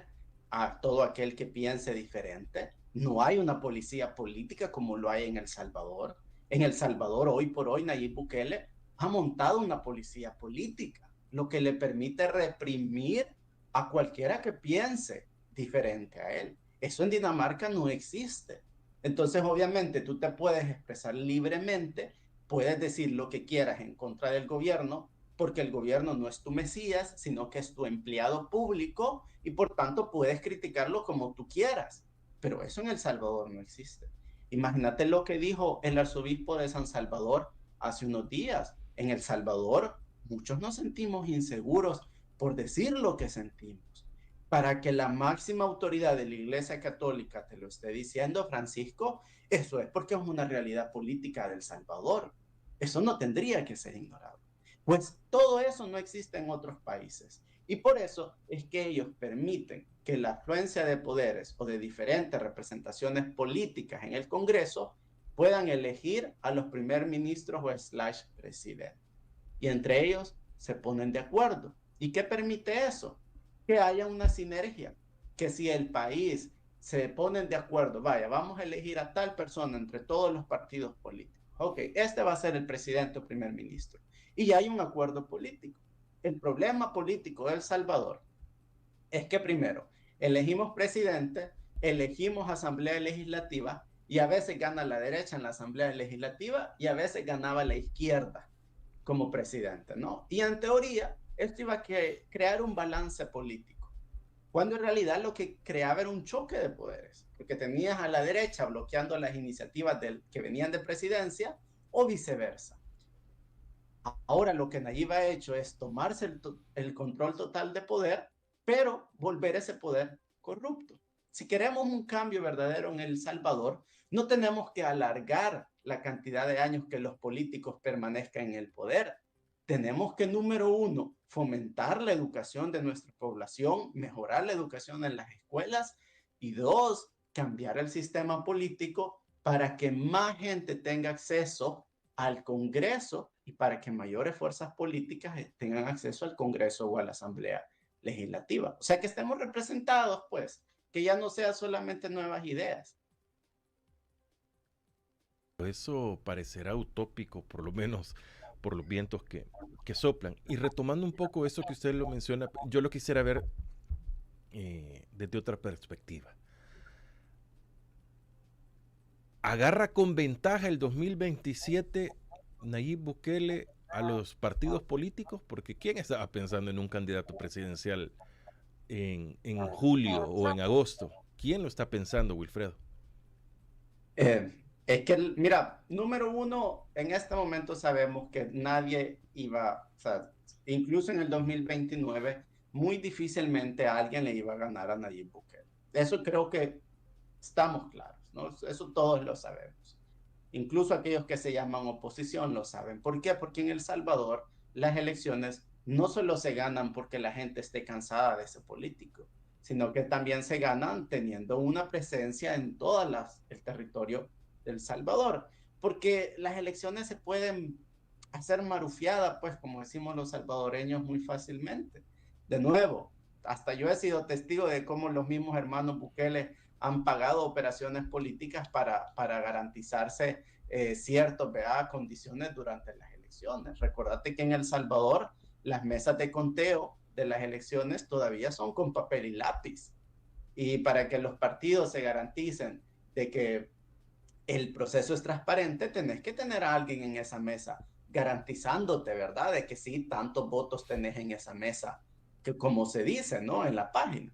Speaker 2: a todo aquel que piense diferente. No hay una policía política como lo hay en El Salvador. En El Salvador, hoy por hoy, Nayib Bukele ha montado una policía política, lo que le permite reprimir a cualquiera que piense diferente a él. Eso en Dinamarca no existe. Entonces, obviamente, tú te puedes expresar libremente, puedes decir lo que quieras en contra del gobierno, porque el gobierno no es tu mesías, sino que es tu empleado público y por tanto puedes criticarlo como tú quieras. Pero eso en El Salvador no existe. Imagínate lo que dijo el arzobispo de San Salvador hace unos días. En El Salvador muchos nos sentimos inseguros por decir lo que sentimos. Para que la máxima autoridad de la Iglesia Católica te lo esté diciendo, Francisco, eso es porque es una realidad política de El Salvador. Eso no tendría que ser ignorado. Pues todo eso no existe en otros países. Y por eso es que ellos permiten que la afluencia de poderes o de diferentes representaciones políticas en el Congreso puedan elegir a los primer ministros o /presidentes. y entre ellos se ponen de acuerdo. ¿Y qué permite eso? Que haya una sinergia, que si el país se ponen de acuerdo, vaya, vamos a elegir a tal persona entre todos los partidos políticos. Ok, este va a ser el presidente o primer ministro. Y ya hay un acuerdo político. El problema político de El Salvador es que primero elegimos presidente, elegimos asamblea legislativa y a veces gana la derecha en la asamblea legislativa y a veces ganaba la izquierda como presidente, ¿no? Y en teoría esto iba a crear un balance político, cuando en realidad lo que creaba era un choque de poderes, porque tenías a la derecha bloqueando las iniciativas que venían de presidencia o viceversa. Ahora lo que Nayib ha hecho es tomarse el control total de poder, pero volver ese poder corrupto. Si queremos un cambio verdadero en El Salvador, no tenemos que alargar la cantidad de años que los políticos permanezcan en el poder. Tenemos que, número uno, fomentar la educación de nuestra población, mejorar la educación en las escuelas y dos, cambiar el sistema político para que más gente tenga acceso al Congreso y para que mayores fuerzas políticas tengan acceso al Congreso o a la Asamblea Legislativa. O sea, que estemos representados, pues, que ya no sea solamente nuevas ideas.
Speaker 1: Eso parecerá utópico, por lo menos por los vientos que soplan. Y retomando un poco eso que usted lo menciona, yo lo quisiera ver desde otra perspectiva. Agarra con ventaja el 2027 Nayib Bukele a los partidos políticos, porque ¿quién estaba pensando en un candidato presidencial en julio o en agosto? ¿Quién lo está pensando, Wilfredo?
Speaker 2: Es que, mira, número uno, en este momento sabemos que nadie iba, o sea, incluso en el 2029, muy difícilmente alguien le iba a ganar a Nayib Bukele. Eso creo que estamos claros, ¿no? Eso todos lo sabemos. Incluso aquellos que se llaman oposición lo saben. ¿Por qué? Porque en El Salvador las elecciones no solo se ganan porque la gente esté cansada de ese político, sino que también se ganan teniendo una presencia en todo el territorio del Salvador. Porque las elecciones se pueden hacer marufiadas, pues como decimos los salvadoreños, muy fácilmente. De nuevo, hasta yo he sido testigo de cómo los mismos hermanos Bukele han pagado operaciones políticas para garantizarse ciertas condiciones durante las elecciones. Recordate que en El Salvador las mesas de conteo de las elecciones todavía son con papel y lápiz. Y para que los partidos se garanticen de que el proceso es transparente, tenés que tener a alguien en esa mesa garantizándote, ¿verdad? De que sí, tantos votos tenés en esa mesa, que como se dice, ¿no? En la página.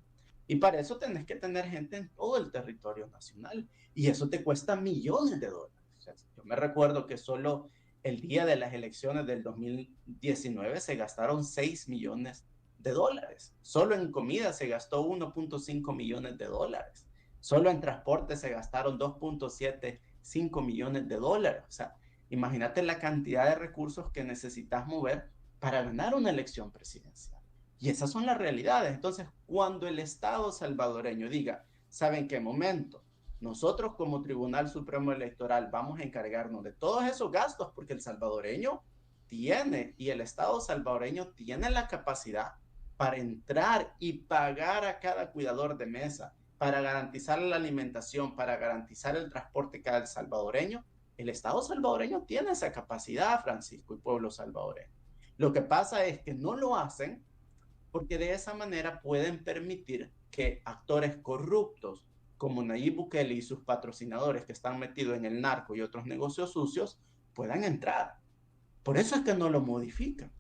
Speaker 2: Y para eso tenés que tener gente en todo el territorio nacional. Y eso te cuesta millones de dólares. O sea, yo me recuerdo que solo el día de las elecciones del 2019 se gastaron 6 millones de dólares. Solo en comida se gastó 1.5 millones de dólares. Solo en transporte se gastaron 2.75 millones de dólares. O sea, imagínate la cantidad de recursos que necesitas mover para ganar una elección presidencial. Y esas son las realidades. Entonces, cuando el Estado salvadoreño diga, ¿saben qué momento? Nosotros como Tribunal Supremo Electoral vamos a encargarnos de todos esos gastos porque el salvadoreño tiene y el Estado salvadoreño tiene la capacidad para entrar y pagar a cada cuidador de mesa, para garantizar la alimentación, para garantizar el transporte cada salvadoreño. El Estado salvadoreño tiene esa capacidad, Francisco, y pueblo salvadoreño. Lo que pasa es que no lo hacen porque de esa manera pueden permitir que actores corruptos como Nayib Bukele y sus patrocinadores que están metidos en el narco y otros negocios sucios puedan entrar. Por eso es que no lo modifican.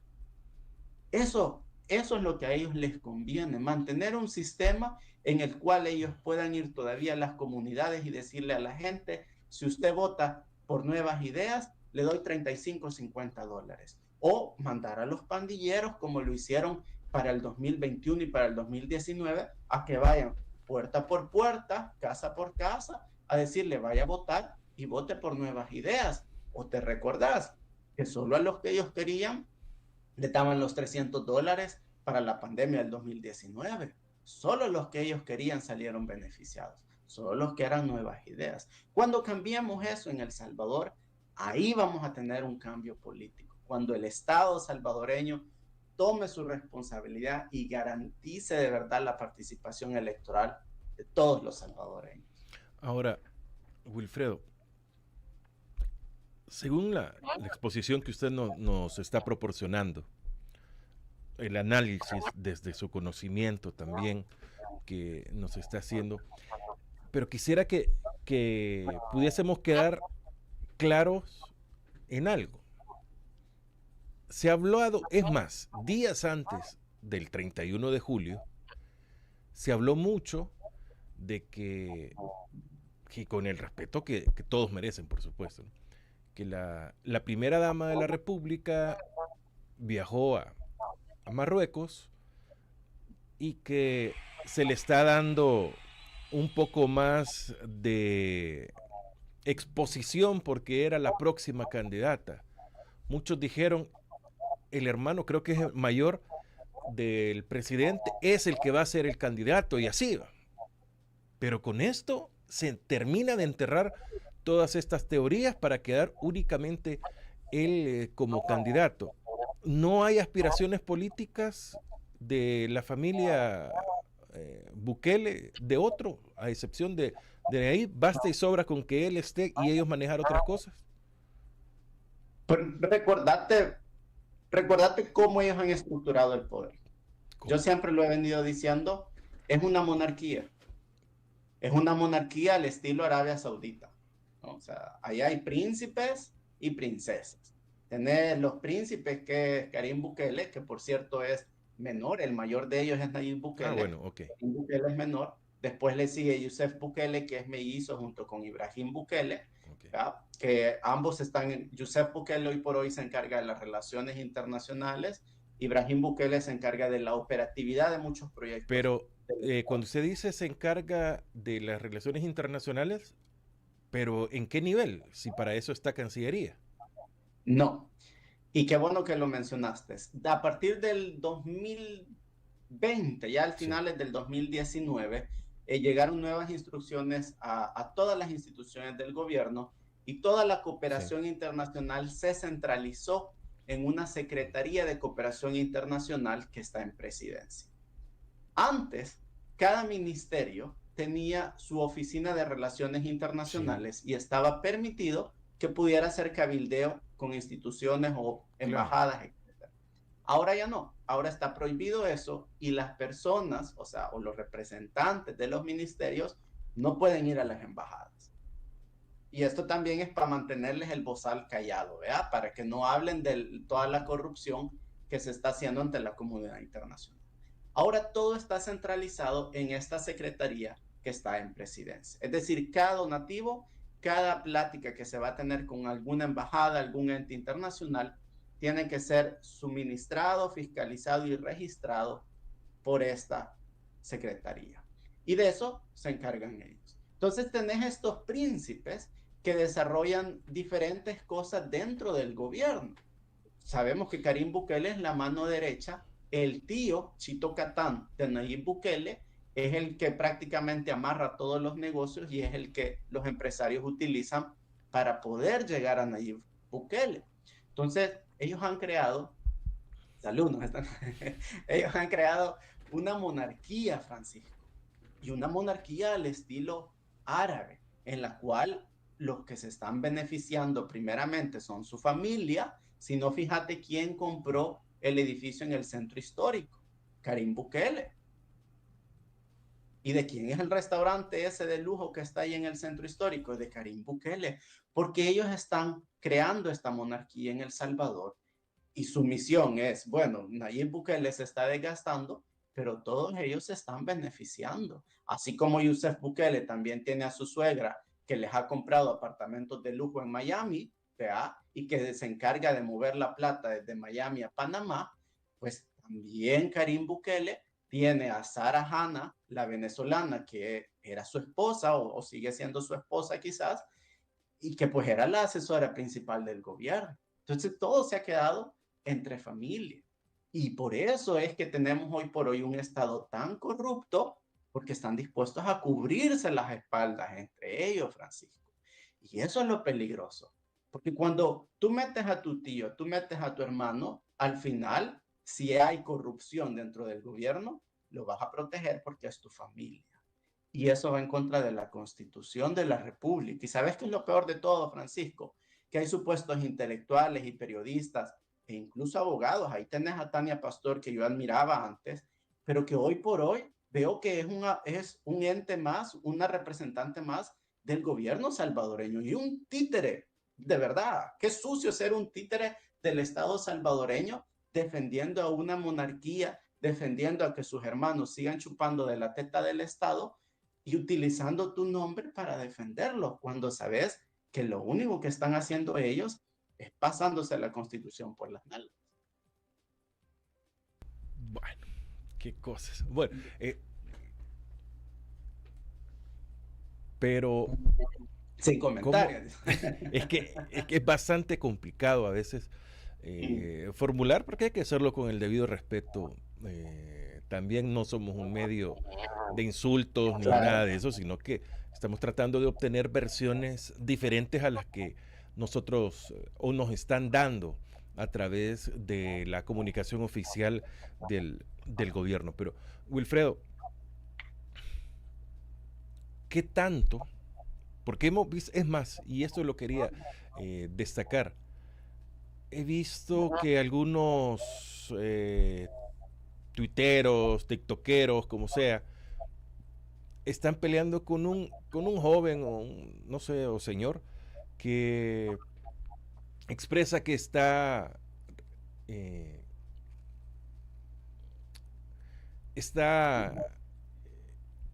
Speaker 2: Eso es lo que a ellos les conviene, mantener un sistema en el cual ellos puedan ir todavía a las comunidades y decirle a la gente, si usted vota por nuevas ideas, le doy 35 o 50 dólares. O mandar a los pandilleros, como lo hicieron para el 2021 y para el 2019, a que vayan puerta por puerta, casa por casa, a decirle vaya a votar y vote por nuevas ideas. O te recordás que solo a los que ellos querían le daban los 300 dólares para la pandemia del 2019. Solo los que ellos querían salieron beneficiados. Solo los que eran nuevas ideas. Cuando cambiemos eso en El Salvador, ahí vamos a tener un cambio político. cuando el Estado salvadoreño tome su responsabilidad y garantice de verdad la participación electoral de todos los salvadoreños.
Speaker 1: Ahora, Wilfredo, según la exposición que usted nos está proporcionando, el análisis desde su conocimiento también que nos está haciendo, pero quisiera que pudiésemos quedar claros en algo. Se ha hablado, es más, días antes del 31 de julio, se habló mucho de que con el respeto que todos merecen, por supuesto, que la primera dama de la República viajó a Marruecos y que se le está dando un poco más de exposición porque era la próxima candidata. Muchos dijeron, el hermano, creo que es el mayor del presidente, es el que va a ser el candidato y así va. Pero con esto se termina de enterrar todas estas teorías para quedar únicamente él como candidato. No hay aspiraciones políticas de la familia Bukele de otro, a excepción de ahí, basta y sobra con que él esté y ellos manejar otras cosas.
Speaker 2: Pero recordate cómo ellos han estructurado el poder. ¿Cómo? Yo siempre lo he venido diciendo, es una monarquía. Es una monarquía al estilo Arabia Saudita, ¿no? O sea, allá hay príncipes y princesas. Tenés los príncipes, que es Karim Bukele, que por cierto es menor, el mayor de ellos es Nayib Bukele.
Speaker 1: Ah, bueno, ok.
Speaker 2: Karim Bukele es menor. Después le sigue Youssef Bukele, que es mellizo junto con Ibrahim Bukele, okay, que ambos están, Youssef Bukele hoy por hoy se encarga de las relaciones internacionales, Ibrahim Bukele se encarga de la operatividad de muchos proyectos.
Speaker 1: Pero cuando usted dice se encarga de las relaciones internacionales, ¿pero en qué nivel? Si para eso está Cancillería.
Speaker 2: No. Y qué bueno que lo mencionaste. A partir del 2020, ya al finales del 2019, llegaron nuevas instrucciones a todas las instituciones del gobierno y toda la cooperación internacional se centralizó en una Secretaría de Cooperación Internacional que está en Presidencia. Antes, cada ministerio tenía su oficina de relaciones internacionales y estaba permitido que pudiera hacer cabildeo con instituciones o embajadas, etc. Ahora ya no, ahora está prohibido eso y las personas, o los representantes de los ministerios no pueden ir a las embajadas. Y esto también es para mantenerles el bozal callado, ¿verdad? Para que no hablen de toda la corrupción que se está haciendo ante la comunidad internacional. Ahora todo está centralizado en esta secretaría que está en Presidencia. Es decir, cada donativo, cada plática que se va a tener con alguna embajada, algún ente internacional, tiene que ser suministrado, fiscalizado y registrado por esta secretaría. Y de eso se encargan ellos. Entonces tenés estos príncipes que desarrollan diferentes cosas dentro del gobierno. Sabemos que Karim Bukele es la mano derecha, el tío Chito Catán de Nayib Bukele es el que prácticamente amarra todos los negocios y es el que los empresarios utilizan para poder llegar a Nayib Bukele. Entonces, ellos han creado, ellos han creado una monarquía, Francisco, y una monarquía al estilo árabe, en la cual los que se están beneficiando primeramente son su familia, sino fíjate quién compró el edificio en el centro histórico, Karim Bukele. ¿Y de quién es el restaurante ese de lujo que está ahí en el centro histórico? De Karim Bukele, porque ellos están creando esta monarquía en El Salvador y su misión es, bueno, Nayib Bukele se está desgastando, pero todos ellos se están beneficiando. Así como Youssef Bukele también tiene a su suegra que les ha comprado apartamentos de lujo en Miami, ¿verdad? Y que se encarga de mover la plata desde Miami a Panamá, pues también Karim Bukele tiene a Sara Hanna, la venezolana, que era su esposa o sigue siendo su esposa quizás, y que pues era la asesora principal del gobierno. Entonces todo se ha quedado entre familia. Y por eso es que tenemos hoy por hoy un Estado tan corrupto, porque están dispuestos a cubrirse las espaldas entre ellos, Francisco. Y eso es lo peligroso. Porque cuando tú metes a tu tío, tú metes a tu hermano, al final, si hay corrupción dentro del gobierno, lo vas a proteger porque es tu familia. Y eso va en contra de la Constitución de la República. ¿Y sabes qué es lo peor de todo, Francisco? Que hay supuestos intelectuales y periodistas e incluso abogados. Ahí tenés a Tania Pastor, que yo admiraba antes, pero que hoy por hoy veo que es un ente más, una representante más del gobierno salvadoreño y un títere, de verdad. Qué sucio ser un títere del Estado salvadoreño defendiendo a una monarquía, defendiendo a que sus hermanos sigan chupando de la teta del Estado y utilizando tu nombre para defenderlo, cuando sabes que lo único que están haciendo ellos es pasándose la Constitución por las nalgas.
Speaker 1: Bueno, qué cosas. Bueno, pero
Speaker 2: sin comentarios.
Speaker 1: Es que es bastante complicado a veces formular, porque hay que hacerlo con el debido respeto. También no somos un medio de insultos ni nada de eso, sino que estamos tratando de obtener versiones diferentes a las que nosotros o nos están dando a través de la comunicación oficial del gobierno. Pero, Wilfredo, ¿qué tanto? Porque hemos visto, es más, y esto lo quería destacar, he visto que algunos tuiteros, tiktokeros, como sea, están peleando con un joven o un, no sé, o señor que expresa que está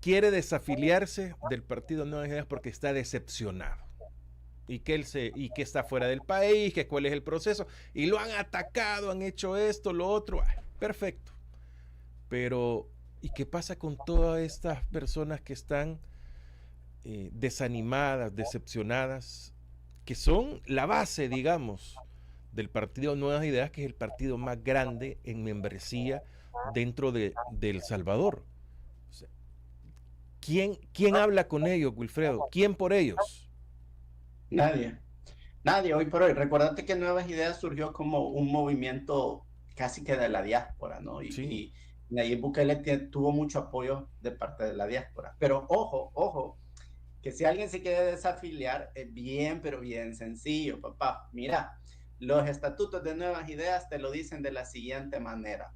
Speaker 1: quiere desafiliarse del Partido Nuevas Ideas porque está decepcionado y que que está fuera del país, que cuál es el proceso, y lo han atacado, han hecho esto, lo otro. Perfecto. Pero ¿y qué pasa con todas estas personas que están desanimadas, decepcionadas, que son la base, digamos, del Partido Nuevas Ideas, que es el partido más grande en membresía dentro de El Salvador? O sea, ¿quién habla con ellos, Wilfredo? ¿Quién por ellos?
Speaker 2: Nadie. Nadie hoy por hoy. Recordate que Nuevas Ideas surgió como un movimiento casi que de la diáspora, ¿no?
Speaker 1: Sí.
Speaker 2: Y Nayib Bukele tuvo mucho apoyo de parte de la diáspora. Pero ojo, que si alguien se quiere desafiliar, es bien, pero bien sencillo, papá. Mira, los estatutos de Nuevas Ideas te lo dicen de la siguiente manera.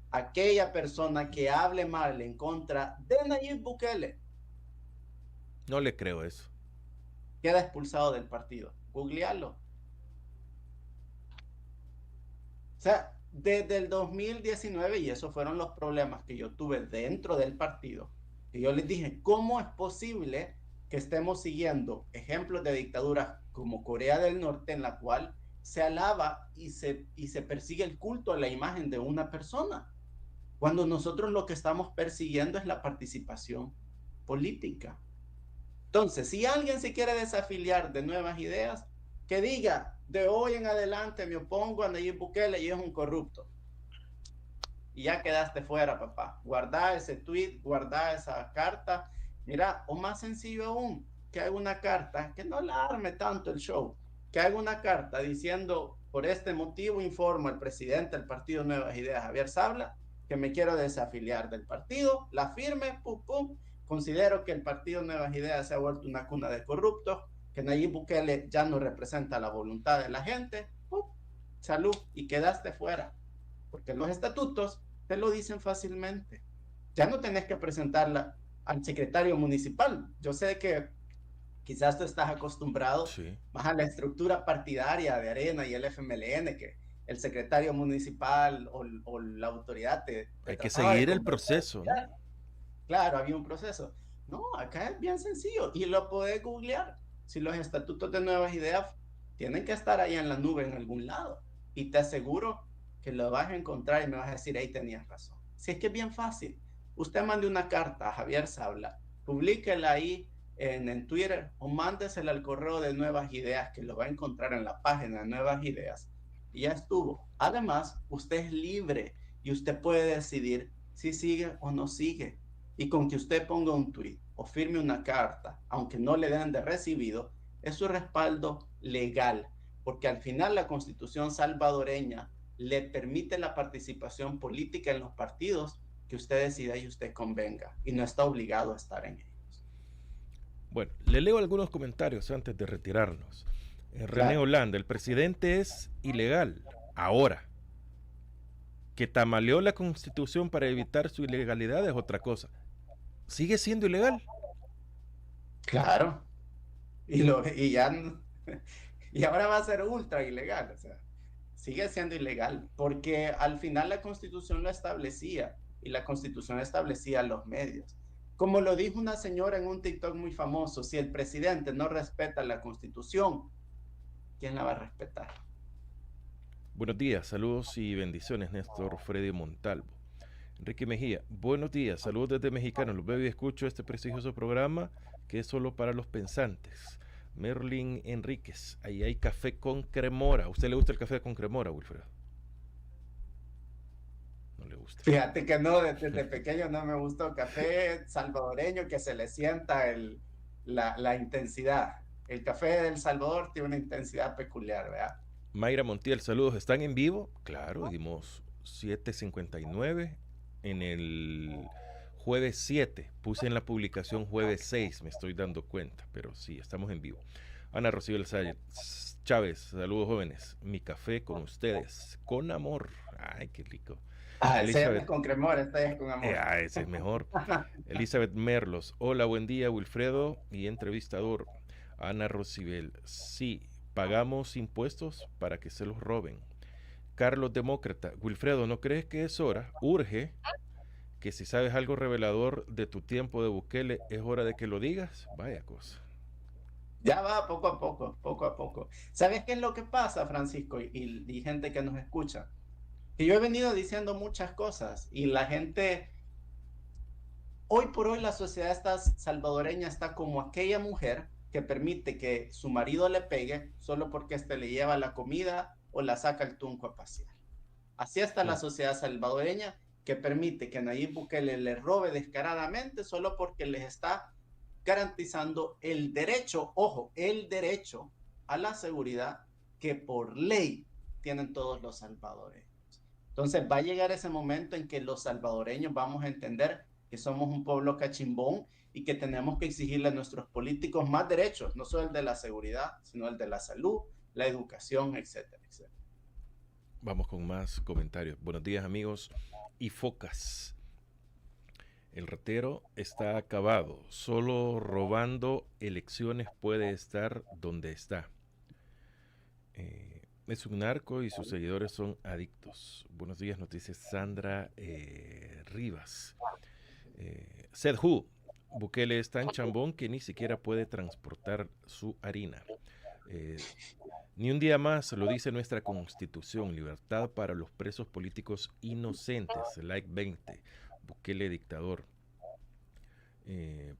Speaker 2: Aquella persona que hable mal en contra de Nayib Bukele,
Speaker 1: no le creo eso,
Speaker 2: queda expulsado del partido. Googlealo. O sea, desde el 2019, y esos fueron los problemas que yo tuve dentro del partido, que yo les dije, ¿cómo es posible que estemos siguiendo ejemplos de dictaduras como Corea del Norte, en la cual se alaba y se persigue el culto a la imagen de una persona, cuando nosotros lo que estamos persiguiendo es la participación política? Entonces, si alguien se quiere desafiliar de Nuevas Ideas, que diga, de hoy en adelante me opongo a Nayib Bukele y es un corrupto. Y ya quedaste fuera, papá. Guarda ese tweet, guarda esa carta. Mira, o más sencillo aún, que haga una carta, que no la arme tanto el show, que haga una carta diciendo, por este motivo informo al presidente del Partido Nuevas Ideas, Javier Sabla, que me quiero desafiliar del partido, la firme, pum, pum. Considero que el Partido Nuevas Ideas se ha vuelto una cuna de corruptos, que Nayib Bukele ya no representa la voluntad de la gente. Salud, y quedaste fuera. Porque los estatutos te lo dicen fácilmente. Ya no tenés que presentarla al secretario municipal. Yo sé que quizás tú estás acostumbrado más a la estructura partidaria de Arena y el FMLN, que el secretario municipal o la autoridad te
Speaker 1: hay que seguir el proceso, ¿no?
Speaker 2: Claro, había un proceso. No, acá es bien sencillo y lo podés googlear. Si los estatutos de Nuevas Ideas tienen que estar ahí en la nube en algún lado, y te aseguro que lo vas a encontrar y me vas a decir, ahí tenías razón. Si es que es bien fácil. Usted mande una carta a Javier Sabla, publíquela ahí en Twitter o mándesela al correo de Nuevas Ideas, que lo va a encontrar en la página de Nuevas Ideas, y ya estuvo. Además, usted es libre y usted puede decidir si sigue o no sigue. Y con que usted ponga un tweet o firme una carta, aunque no le den de recibido, es su respaldo legal, porque al final la Constitución salvadoreña le permite la participación política en los partidos que usted decida y usted convenga, y no está obligado a estar en ellos.
Speaker 1: Bueno, le leo algunos comentarios antes de retirarnos. René
Speaker 2: Claro.
Speaker 1: Holanda, el presidente es ilegal ahora. Que tamaleó la Constitución para evitar su ilegalidad es otra cosa. Sigue siendo ilegal.
Speaker 2: Claro. Y ya y ahora va a ser ultra ilegal, o sea, sigue siendo ilegal, porque al final la Constitución lo establecía y la Constitución establecía los medios. Como lo dijo una señora en un TikTok muy famoso, si el presidente no respeta la Constitución, ¿quién la va a respetar?
Speaker 1: Buenos días, saludos y bendiciones, Néstor Freddy Montalvo. Enrique Mejía, buenos días, saludos desde Mexicano. Los veo y escucho este prestigioso programa que es solo para los pensantes. Merlin Enríquez, ahí hay café con cremora. ¿A usted le gusta el café con cremora, Wilfredo? No le gusta.
Speaker 2: Fíjate que no, desde pequeño no me gustó café salvadoreño que se le sienta la intensidad. El café del Salvador tiene una intensidad peculiar, ¿verdad?
Speaker 1: Mayra Montiel, saludos. ¿Están en vivo? Claro, dimos 7:59 en el jueves 7. Puse en la publicación jueves 6, me estoy dando cuenta, pero sí, estamos en vivo. Ana Rocío Chávez, saludos jóvenes. Mi café con ustedes, con amor. Ay, qué rico.
Speaker 2: Ese
Speaker 1: Elizabeth,
Speaker 2: es con cremor, este es con amor.
Speaker 1: ese es mejor. Elizabeth Merlos, hola, buen día, Wilfredo y entrevistador. Ana Rocibel, sí, pagamos impuestos para que se los roben. Carlos Demócrata, Wilfredo, ¿no crees que es hora? Urge que si sabes algo revelador de tu tiempo de Bukele, es hora de que lo digas. Vaya cosa.
Speaker 2: Ya va poco a poco, poco a poco. ¿Sabes qué es lo que pasa, Francisco? Y gente que nos escucha. Que yo he venido diciendo muchas cosas y la gente, hoy por hoy la sociedad salvadoreña está como aquella mujer que permite que su marido le pegue solo porque éste le lleva la comida o la saca el tunco a pasear. Así está la sociedad salvadoreña que permite que Nayib Bukele le robe descaradamente solo porque les está garantizando el derecho, ojo, el derecho a la seguridad que por ley tienen todos los salvadoreños. Entonces va a llegar ese momento en que los salvadoreños vamos a entender que somos un pueblo cachimbón y que tenemos que exigirle a nuestros políticos más derechos, no solo el de la seguridad, sino el de la salud, la educación, etcétera, etcétera.
Speaker 1: Vamos con más comentarios. Buenos días, amigos y focas. El ratero está acabado. Solo robando elecciones puede estar donde está. Es un narco y sus seguidores son adictos. Buenos días, noticias Sandra Rivas. Sedhu, Bukele es tan chambón que ni siquiera puede transportar su harina. Ni un día más, lo dice nuestra Constitución, libertad para los presos políticos inocentes, like 20, Bukele dictador.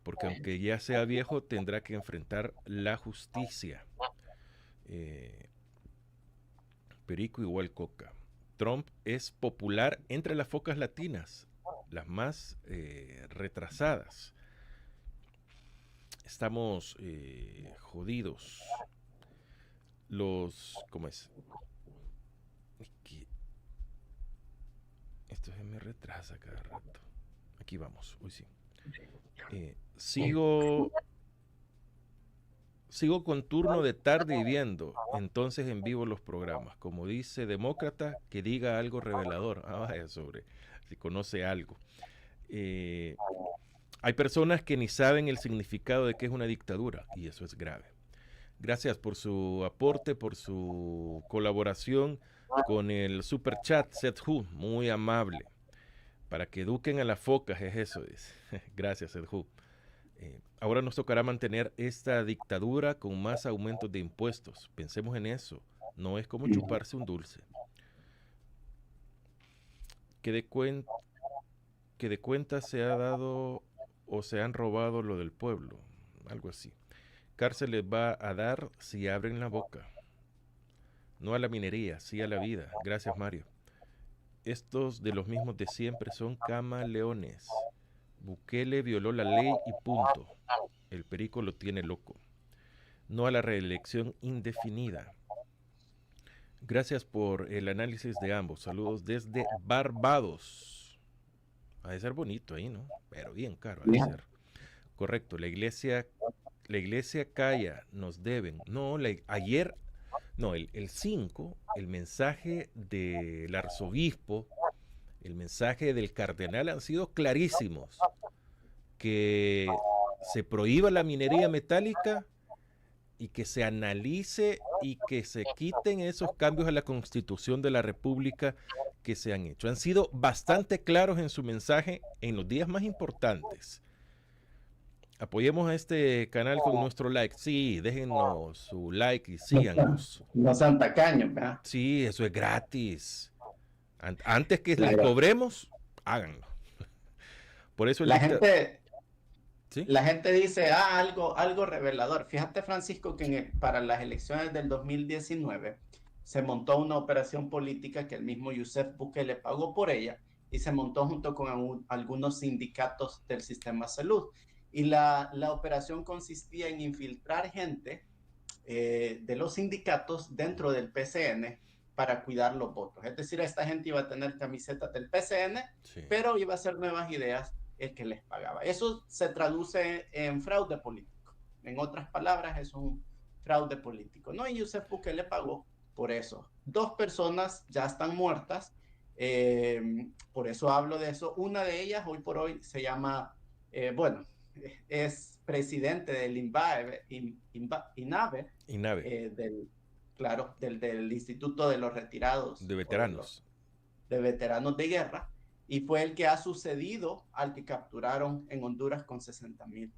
Speaker 1: Porque aunque ya sea viejo, tendrá que enfrentar la justicia. Perico igual coca. Trump es popular entre las focas latinas, las más retrasadas. Estamos jodidos. ¿Cómo es? Esto se me retrasa cada rato. Aquí vamos, hoy sí. Sigo con turno de tarde y viendo, entonces en vivo los programas. Como dice Demócrata, que diga algo revelador. Vaya sobre si conoce algo. Hay personas que ni saben el significado de qué es una dictadura y eso es grave. Gracias por su aporte, por su colaboración con el super chat Sedhu, muy amable. Para que eduquen a las focas, es eso. Gracias, Sedhu. Ahora nos tocará mantener esta dictadura con más aumentos de impuestos. Pensemos en eso. No es como chuparse un dulce. Que de cuenta se ha dado o se han robado lo del pueblo. Algo así. Cárcel les va a dar si abren la boca. No a la minería, sí a la vida. Gracias, Mario. Estos de los mismos de siempre son camaleones. Bukele violó la ley y punto. El perico lo tiene loco. no a la reelección indefinida. Gracias por el análisis de ambos. Saludos desde Barbados. Ha de ser bonito ahí, ¿no? Pero bien caro ha de ser. Correcto, la iglesia calla, nos deben. No, ayer, no, el 5, el mensaje del arzobispo, el mensaje del cardenal han sido clarísimos. Que se prohíba la minería metálica y que se analice y que se quiten esos cambios a la Constitución de la República que se han hecho. Han sido bastante claros en su mensaje en los días más importantes. Apoyemos a este canal con nuestro like. Sí, déjenos su like y síganos.
Speaker 2: No sean tacaños, ¿verdad?
Speaker 1: Sí, eso es gratis. Antes que les cobremos, háganlo. Por eso
Speaker 2: la gente dice, algo revelador. Fíjate, Francisco, que para las elecciones del 2019 se montó una operación política que el mismo Joseph Bukele pagó por ella y se montó junto con algunos sindicatos del sistema de salud. Y la operación consistía en infiltrar gente de los sindicatos dentro del PCN para cuidar los votos. Es decir, esta gente iba a tener camisetas del PCN, sí, pero iba a hacer nuevas ideas el que les pagaba. Eso se traduce en fraude político. En otras palabras, es un fraude político, ¿no? Y Joseph Bukele pagó por eso. 2 personas ya están muertas, por eso hablo de eso. Una de ellas, hoy por hoy, se llama, es presidente del INAVE, del Instituto de los Retirados.
Speaker 1: De Veteranos.
Speaker 2: De Veteranos de Guerra, y fue el que ha sucedido al que capturaron en Honduras con $60,000.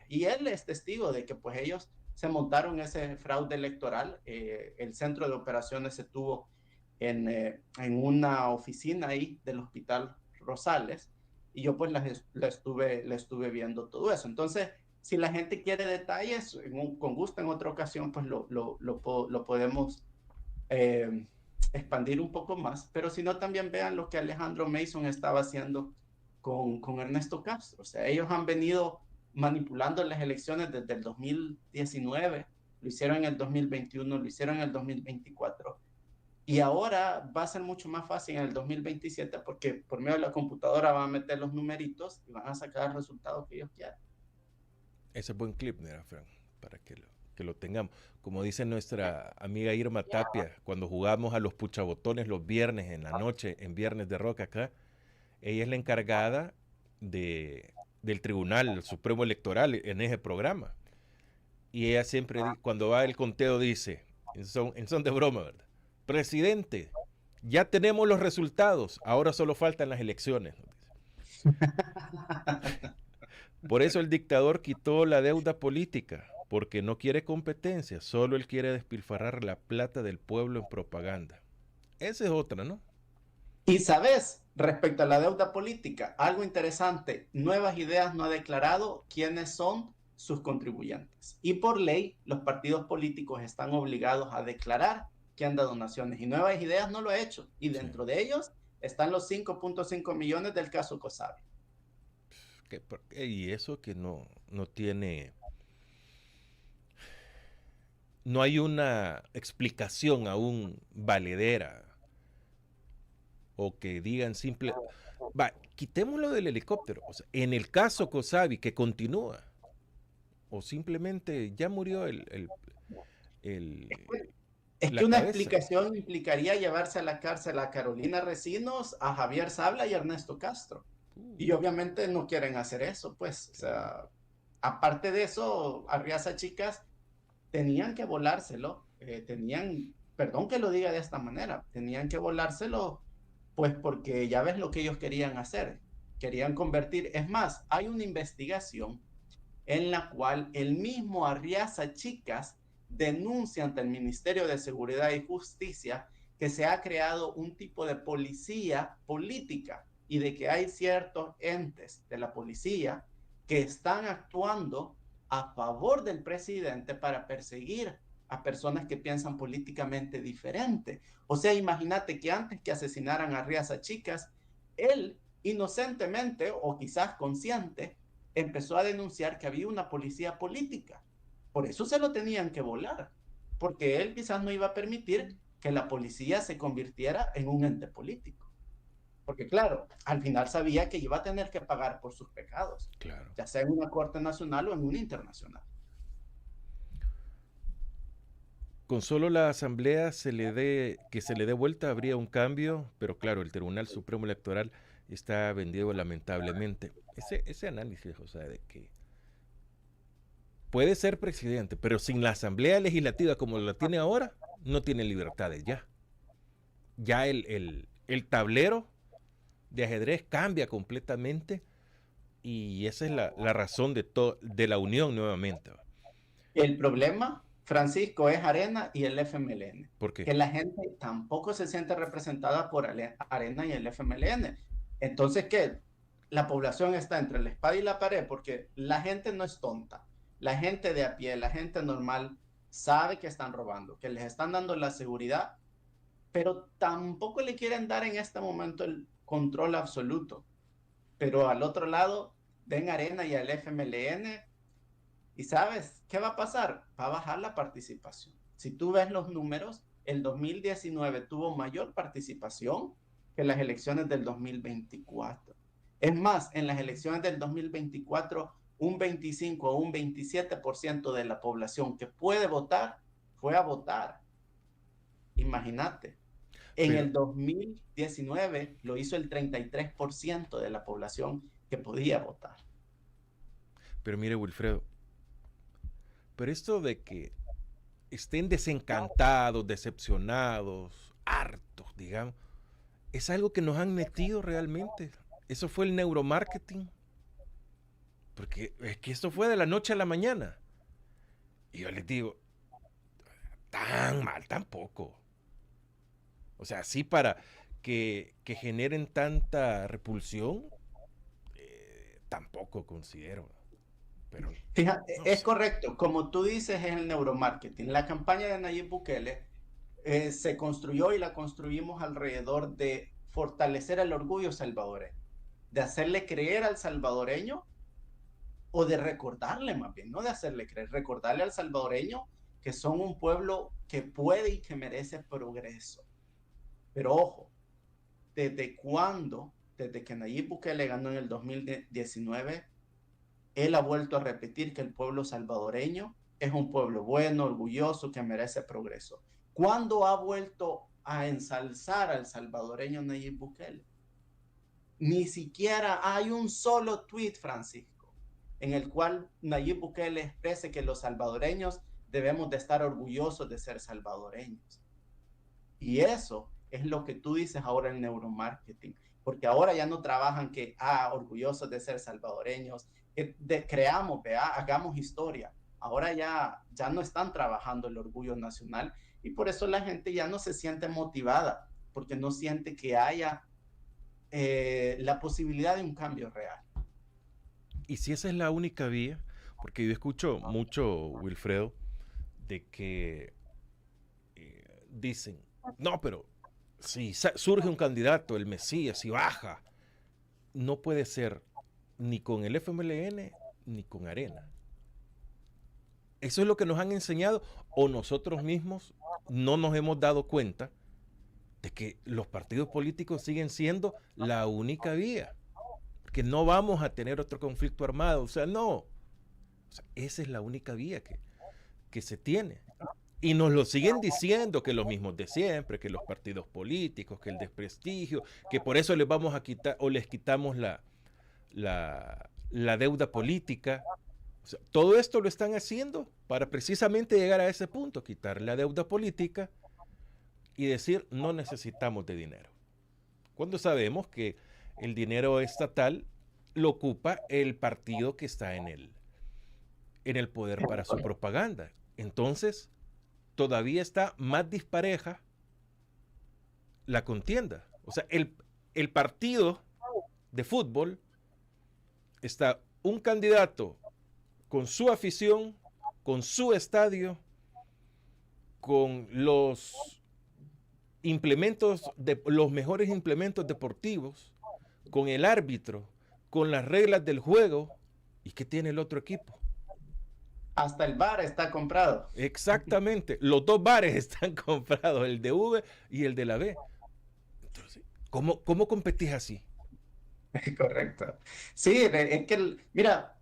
Speaker 2: Y él es testigo de que pues ellos se montaron ese fraude electoral. El centro de operaciones se tuvo en una oficina ahí del Hospital Rosales, y yo pues le estuve viendo todo eso. Entonces, si la gente quiere detalles, con gusto en otra ocasión, pues lo podemos expandir un poco más, pero si no, también vean lo que Alejandro Mason estaba haciendo con Ernesto Castro. O sea, ellos han venido manipulando las elecciones desde el 2019, lo hicieron en el 2021, lo hicieron en el 2024, y ahora va a ser mucho más fácil en el 2027 porque por medio de la computadora van a meter los numeritos y van a sacar el resultado que ellos quieran.
Speaker 1: Ese es buen clip, ¿no, Fran? Para que lo tengamos. Como dice nuestra amiga Irma Tapia, cuando jugamos a los puchabotones los viernes en la noche, en Viernes de Rock acá, ella es la encargada del Tribunal Supremo Electoral en ese programa. Y ella siempre, cuando va el conteo, dice, en son de broma, ¿verdad? Presidente, ya tenemos los resultados, ahora solo faltan las elecciones. Por eso el dictador quitó la deuda política, porque no quiere competencia, solo él quiere despilfarrar la plata del pueblo en propaganda. Esa es otra, ¿no?
Speaker 2: Y sabes, respecto a la deuda política, algo interesante, Nuevas Ideas no ha declarado quiénes son sus contribuyentes. Y por ley, los partidos políticos están obligados a declarar quién da donaciones. Y Nuevas Ideas no lo ha hecho. Y dentro de ellos están los 5.5 millones del caso COSABI.
Speaker 1: Y eso que no tiene... No hay una explicación aún valedera o que digan simple... quitémoslo del helicóptero. O sea, en el caso COSABI, que continúa. O simplemente ya murió Es
Speaker 2: que una explicación implicaría llevarse a la cárcel a Carolina Recinos, a Javier Sabla y a Ernesto Castro. Y obviamente no quieren hacer eso, pues. O sea, aparte de eso, Arriaza Chicas tenían que volárselo. Perdón que lo diga de esta manera, tenían que volárselo, pues porque ya ves lo que ellos querían hacer. Querían convertir, es más, hay una investigación en la cual el mismo Arriaza Chicas denuncia ante el Ministerio de Seguridad y Justicia que se ha creado un tipo de policía política y de que hay ciertos entes de la policía que están actuando a favor del presidente para perseguir a personas que piensan políticamente diferente. O sea, imagínate que antes que asesinaran a Arriaza Chicas, él inocentemente o quizás consciente empezó a denunciar que había una policía política, Por eso se lo tenían que volar, porque él quizás no iba a permitir que la policía se convirtiera en un ente político. Porque claro, al final sabía que iba a tener que pagar por sus pecados,
Speaker 1: Claro.
Speaker 2: ya sea en una corte nacional o en una internacional.
Speaker 1: Con solo la asamblea que se le dé vuelta habría un cambio, pero claro, el Tribunal Supremo Electoral está vendido lamentablemente. Ese análisis, o sea, de que puede ser presidente, pero sin la asamblea legislativa como la tiene ahora, no tiene libertades ya. Ya el tablero de ajedrez cambia completamente y esa es la razón de la unión nuevamente.
Speaker 2: El problema, Francisco, es Arena y el FMLN.
Speaker 1: ¿Por qué?
Speaker 2: Que la gente tampoco se siente representada por Arena y el FMLN. Entonces, ¿qué? La población está entre la espada y la pared porque la gente no es tonta. La gente de a pie, la gente normal, sabe que están robando, que les están dando la seguridad, pero tampoco le quieren dar en este momento el control absoluto. Pero al otro lado, ven Arena y al FMLN. ¿Y sabes qué va a pasar? Va a bajar la participación. Si tú ves los números, el 2019 tuvo mayor participación que las elecciones del 2024. Es más, en las elecciones del 2024, un 25 o un 27% de la población que puede votar fue a votar. Imagínate. En el 2019 lo hizo el 33% de la población que podía votar.
Speaker 1: Pero mire, Wilfredo, pero esto de que estén desencantados, decepcionados, hartos, digamos, es algo que nos han metido realmente. Eso fue el neuromarketing. Porque es que esto fue de la noche a la mañana. Y yo les digo, tan mal tampoco. O sea, sí para que generen tanta repulsión, tampoco considero. Pero,
Speaker 2: Fíjate,
Speaker 1: no
Speaker 2: es
Speaker 1: sé.
Speaker 2: correcto, como tú dices, es el neuromarketing. La campaña de Nayib Bukele se construyó y la construimos alrededor de fortalecer el orgullo salvadoreño, de hacerle creer al salvadoreño o de recordarle más bien, no de hacerle creer, recordarle al salvadoreño que son un pueblo que puede y que merece progreso. Pero ojo, ¿desde cuándo? Desde que Nayib Bukele ganó en el 2019, él ha vuelto a repetir que el pueblo salvadoreño es un pueblo bueno, orgulloso, que merece progreso. ¿Cuándo ha vuelto a ensalzar al salvadoreño Nayib Bukele? Ni siquiera hay un solo tweet, Francisco, en el cual Nayib Bukele exprese que los salvadoreños debemos de estar orgullosos de ser salvadoreños. Y eso es lo que tú dices ahora en neuromarketing, porque ahora ya no trabajan que, orgullosos de ser salvadoreños, creamos, hagamos historia. Ahora ya no están trabajando el orgullo nacional y por eso la gente ya no se siente motivada, porque no siente que haya la posibilidad de un cambio real.
Speaker 1: Y si esa es la única vía, porque yo escucho mucho, Wilfredo, de que dicen, no, pero si surge un candidato, el Mesías, y baja, no puede ser ni con el FMLN ni con Arena. Eso es lo que nos han enseñado o nosotros mismos no nos hemos dado cuenta de que los partidos políticos siguen siendo la única vía. Que no vamos a tener otro conflicto armado. O sea, no. O sea, esa es la única vía que se tiene. Y nos lo siguen diciendo, que los mismos de siempre, que los partidos políticos, que el desprestigio, que por eso les vamos a quitar o les quitamos la deuda política. O sea, todo esto lo están haciendo para precisamente llegar a ese punto, quitar la deuda política y decir no necesitamos de dinero. Cuando sabemos que el dinero estatal lo ocupa el partido que está en el poder para su propaganda. Entonces, todavía está más dispareja la contienda. O sea, el partido de fútbol está un candidato con su afición, con su estadio, con los implementos, los mejores implementos deportivos, con el árbitro, con las reglas del juego. ¿Y qué tiene el otro equipo?
Speaker 2: Hasta el bar está comprado.
Speaker 1: Exactamente. Los dos bares están comprados, el de V y el de la B. Entonces, ¿cómo competís así?
Speaker 2: Correcto. Sí, es que, mira,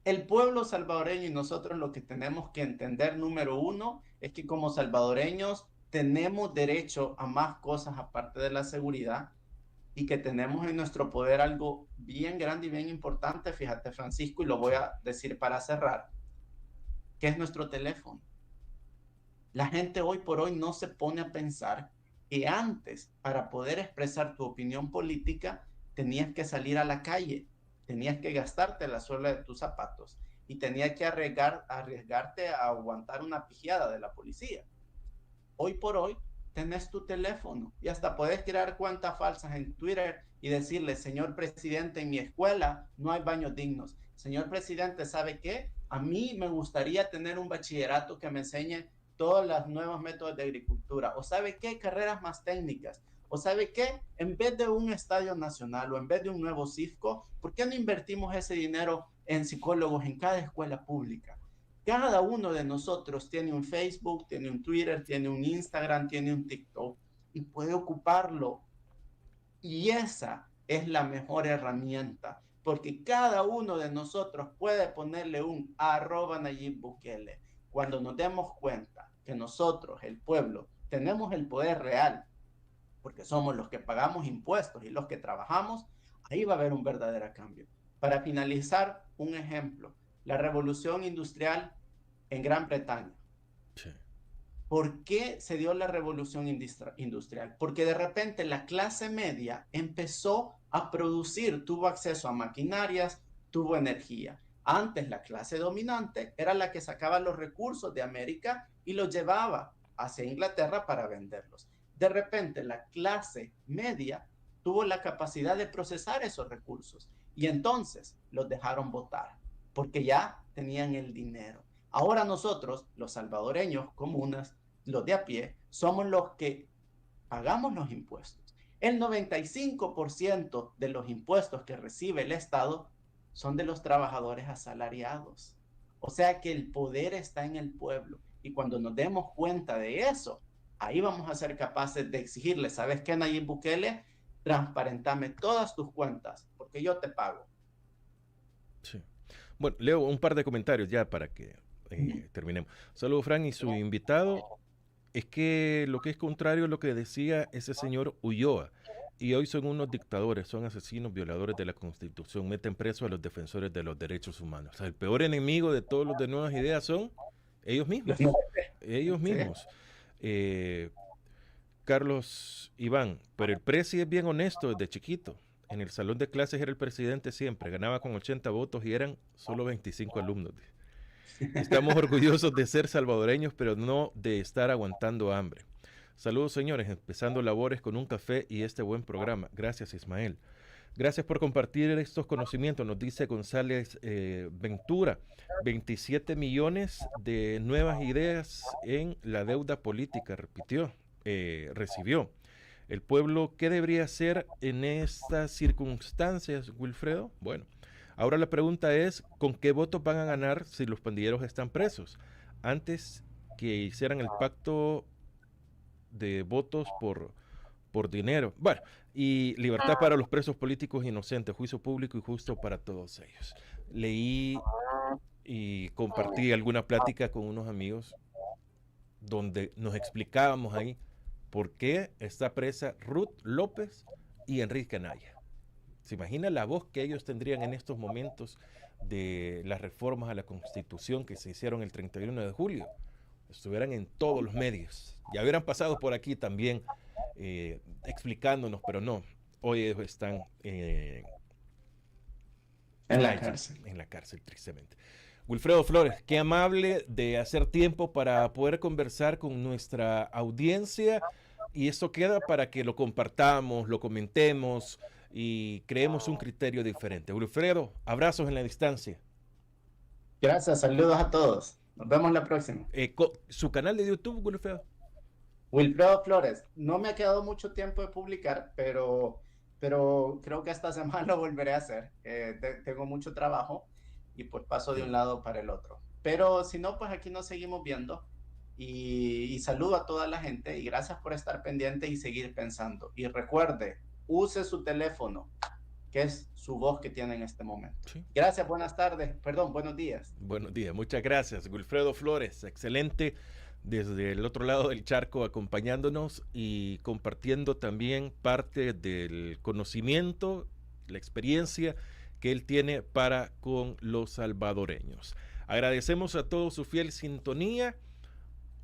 Speaker 2: el pueblo salvadoreño y nosotros lo que tenemos que entender, número uno, es que como salvadoreños tenemos derecho a más cosas aparte de la seguridad y que tenemos en nuestro poder algo bien grande y bien importante, fíjate Francisco, y lo voy
Speaker 1: Sí,
Speaker 2: a decir para cerrar, que es nuestro teléfono. La gente hoy por hoy no se pone a pensar que antes, para poder expresar tu opinión política, tenías que salir a la calle, tenías que gastarte la suela de tus zapatos y tenías que arriesgarte a aguantar una pijeada de la policía. Hoy por hoy tenés tu teléfono y hasta podés crear cuentas falsas en Twitter y decirle, señor presidente, en mi escuela no hay baños dignos. Señor presidente, ¿sabe qué? A mí me gustaría tener un bachillerato que me enseñe todos los nuevos métodos de agricultura. ¿O sabe qué? Carreras más técnicas. ¿O sabe qué? En vez de un estadio nacional o en vez de un nuevo CIFCO, ¿por qué no invertimos ese dinero en psicólogos en cada escuela pública? Cada uno de nosotros tiene un Facebook, tiene un Twitter, tiene un Instagram, tiene un TikTok y puede ocuparlo. Y esa es la mejor herramienta, porque cada uno de nosotros puede ponerle un arroba Nayib Bukele. Cuando nos demos cuenta que nosotros, el pueblo, tenemos el poder real, porque somos los que pagamos impuestos y los que trabajamos, ahí va a haber un verdadero cambio. Para finalizar, un ejemplo, la revolución industrial en Gran Bretaña.
Speaker 1: sí,
Speaker 2: ¿Por qué se dio la revolución industrial? Porque de repente la clase media empezó a producir, tuvo acceso a maquinarias, tuvo energía. Antes la clase dominante era la que sacaba los recursos de América y los llevaba hacia Inglaterra para venderlos. De repente la clase media tuvo la capacidad de procesar esos recursos y entonces los dejaron votar porque ya tenían el dinero. Ahora nosotros, los salvadoreños comunes, los de a pie, somos los que pagamos los impuestos. El 95% de los impuestos que recibe el Estado son de los trabajadores asalariados. O sea que el poder está en el pueblo. Y cuando nos demos cuenta de eso, ahí vamos a ser capaces de exigirle, ¿sabes qué, Nayib Bukele? Transparentame todas tus cuentas, porque yo te pago.
Speaker 1: sí. Bueno, leo un par de comentarios ya para que terminemos. Saludos, Frank, y su invitado. Es que lo que es contrario a lo que decía ese señor Ulloa. Y hoy son unos dictadores, son asesinos, violadores de la Constitución, meten preso a los defensores de los derechos humanos. O sea, el peor enemigo de todos los de Nuevas Ideas son ellos mismos. Ellos
Speaker 2: Sí.
Speaker 1: mismos. Carlos Iván, pero el presi es bien honesto desde chiquito. En el salón de clases era el presidente siempre, ganaba con 80 votos y eran solo 25 alumnos. Estamos orgullosos de ser salvadoreños, pero no de estar aguantando hambre. Saludos, señores, empezando labores con un café y este buen programa. Gracias, Ismael. Gracias por compartir estos conocimientos, nos dice González Ventura. 27 millones de nuevas ideas en la deuda política, recibió. El pueblo, ¿qué debería hacer en estas circunstancias, Wilfredo? Bueno, ahora la pregunta es, ¿con qué votos van a ganar si los pandilleros están presos? Antes que hicieran el pacto de votos por dinero. Bueno, y libertad para los presos políticos inocentes, juicio público y justo para todos ellos. Leí y compartí alguna plática con unos amigos donde nos explicábamos ahí por qué está presa Ruth López y Enrique Anaya. ¿Se imagina la voz que ellos tendrían en estos momentos de las reformas a la Constitución que se hicieron el 31 de julio? Estuvieran en todos los medios. Ya hubieran pasado por aquí también explicándonos, pero no. Hoy ellos están
Speaker 2: En la cárcel.
Speaker 1: en la cárcel, tristemente. Wilfredo Flores, qué amable de hacer tiempo para poder conversar con nuestra audiencia y esto queda para que lo compartamos, lo comentemos y creemos un criterio diferente. Wilfredo, abrazos en la distancia.
Speaker 2: Gracias, saludos a todos. Nos vemos la próxima.
Speaker 1: Su canal de YouTube, Wilfredo.
Speaker 2: Wilfredo Flores, no me ha quedado mucho tiempo de publicar, pero creo que esta semana lo volveré a hacer. Tengo mucho trabajo y pues paso de un lado para el otro. Pero si no, pues aquí nos seguimos viendo. Y saludo a toda la gente y gracias por estar pendiente y seguir pensando. Y recuerde, use su teléfono, que es su voz que tiene en este momento.
Speaker 1: Sí.
Speaker 2: Gracias, buenas tardes, perdón, buenos días.
Speaker 1: Buenos días, muchas gracias. Wilfredo Flores, excelente desde el otro lado del charco acompañándonos y compartiendo también parte del conocimiento, la experiencia que él tiene para con los salvadoreños. Agradecemos a todos su fiel sintonía.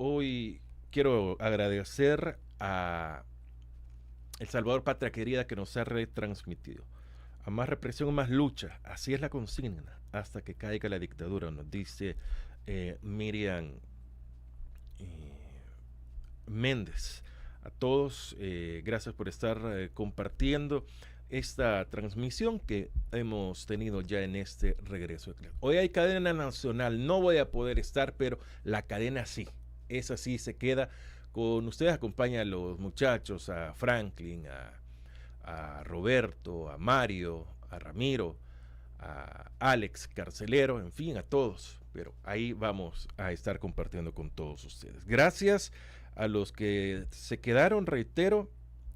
Speaker 1: Hoy quiero agradecer a El Salvador Patria Querida que nos ha retransmitido. A más represión, más lucha. Así es la consigna hasta que caiga la dictadura, nos dice Miriam Méndez. A todos, gracias por estar compartiendo esta transmisión que hemos tenido ya en este regreso. Hoy hay cadena nacional, no voy a poder estar, pero la cadena sí. Esa sí se queda con ustedes, acompaña a los muchachos, a Franklin, a Roberto, a Mario, a Ramiro, a Alex Carcelero, en fin, a todos. Pero ahí vamos a estar compartiendo con todos ustedes. Gracias a los que se quedaron, reitero,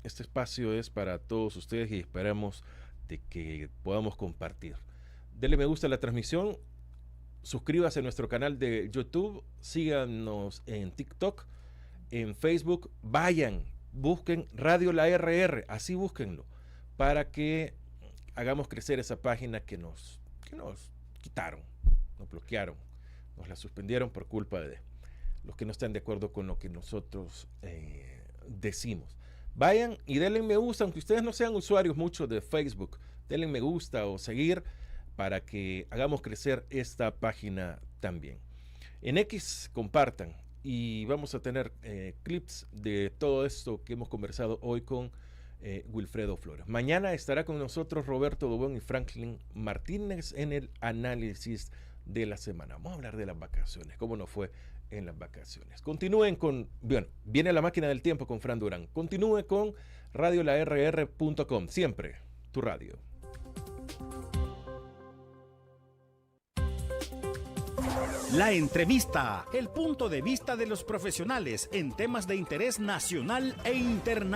Speaker 1: este espacio es para todos ustedes y esperamos de que podamos compartir. Denle me gusta a la transmisión. Suscríbase a nuestro canal de YouTube, síganos en TikTok, en Facebook, vayan, busquen Radio La RR, así búsquenlo, para que hagamos crecer esa página que nos quitaron, nos bloquearon, nos la suspendieron por culpa de los que no están de acuerdo con lo que nosotros decimos. Vayan y denle me gusta, aunque ustedes no sean usuarios mucho de Facebook, denle me gusta o seguir, para que hagamos crecer esta página también. En X compartan y vamos a tener clips de todo esto que hemos conversado hoy con Wilfredo Flores. Mañana estará con nosotros Roberto Dubón y Franklin Martínez en el análisis de la semana. Vamos a hablar de las vacaciones, cómo nos fue en las vacaciones. Continúen con, bueno, viene la máquina del tiempo con Fran Durán. Continúe con radiolarr.com, siempre tu radio.
Speaker 3: La entrevista, el punto de vista de los profesionales en temas de interés nacional e internacional.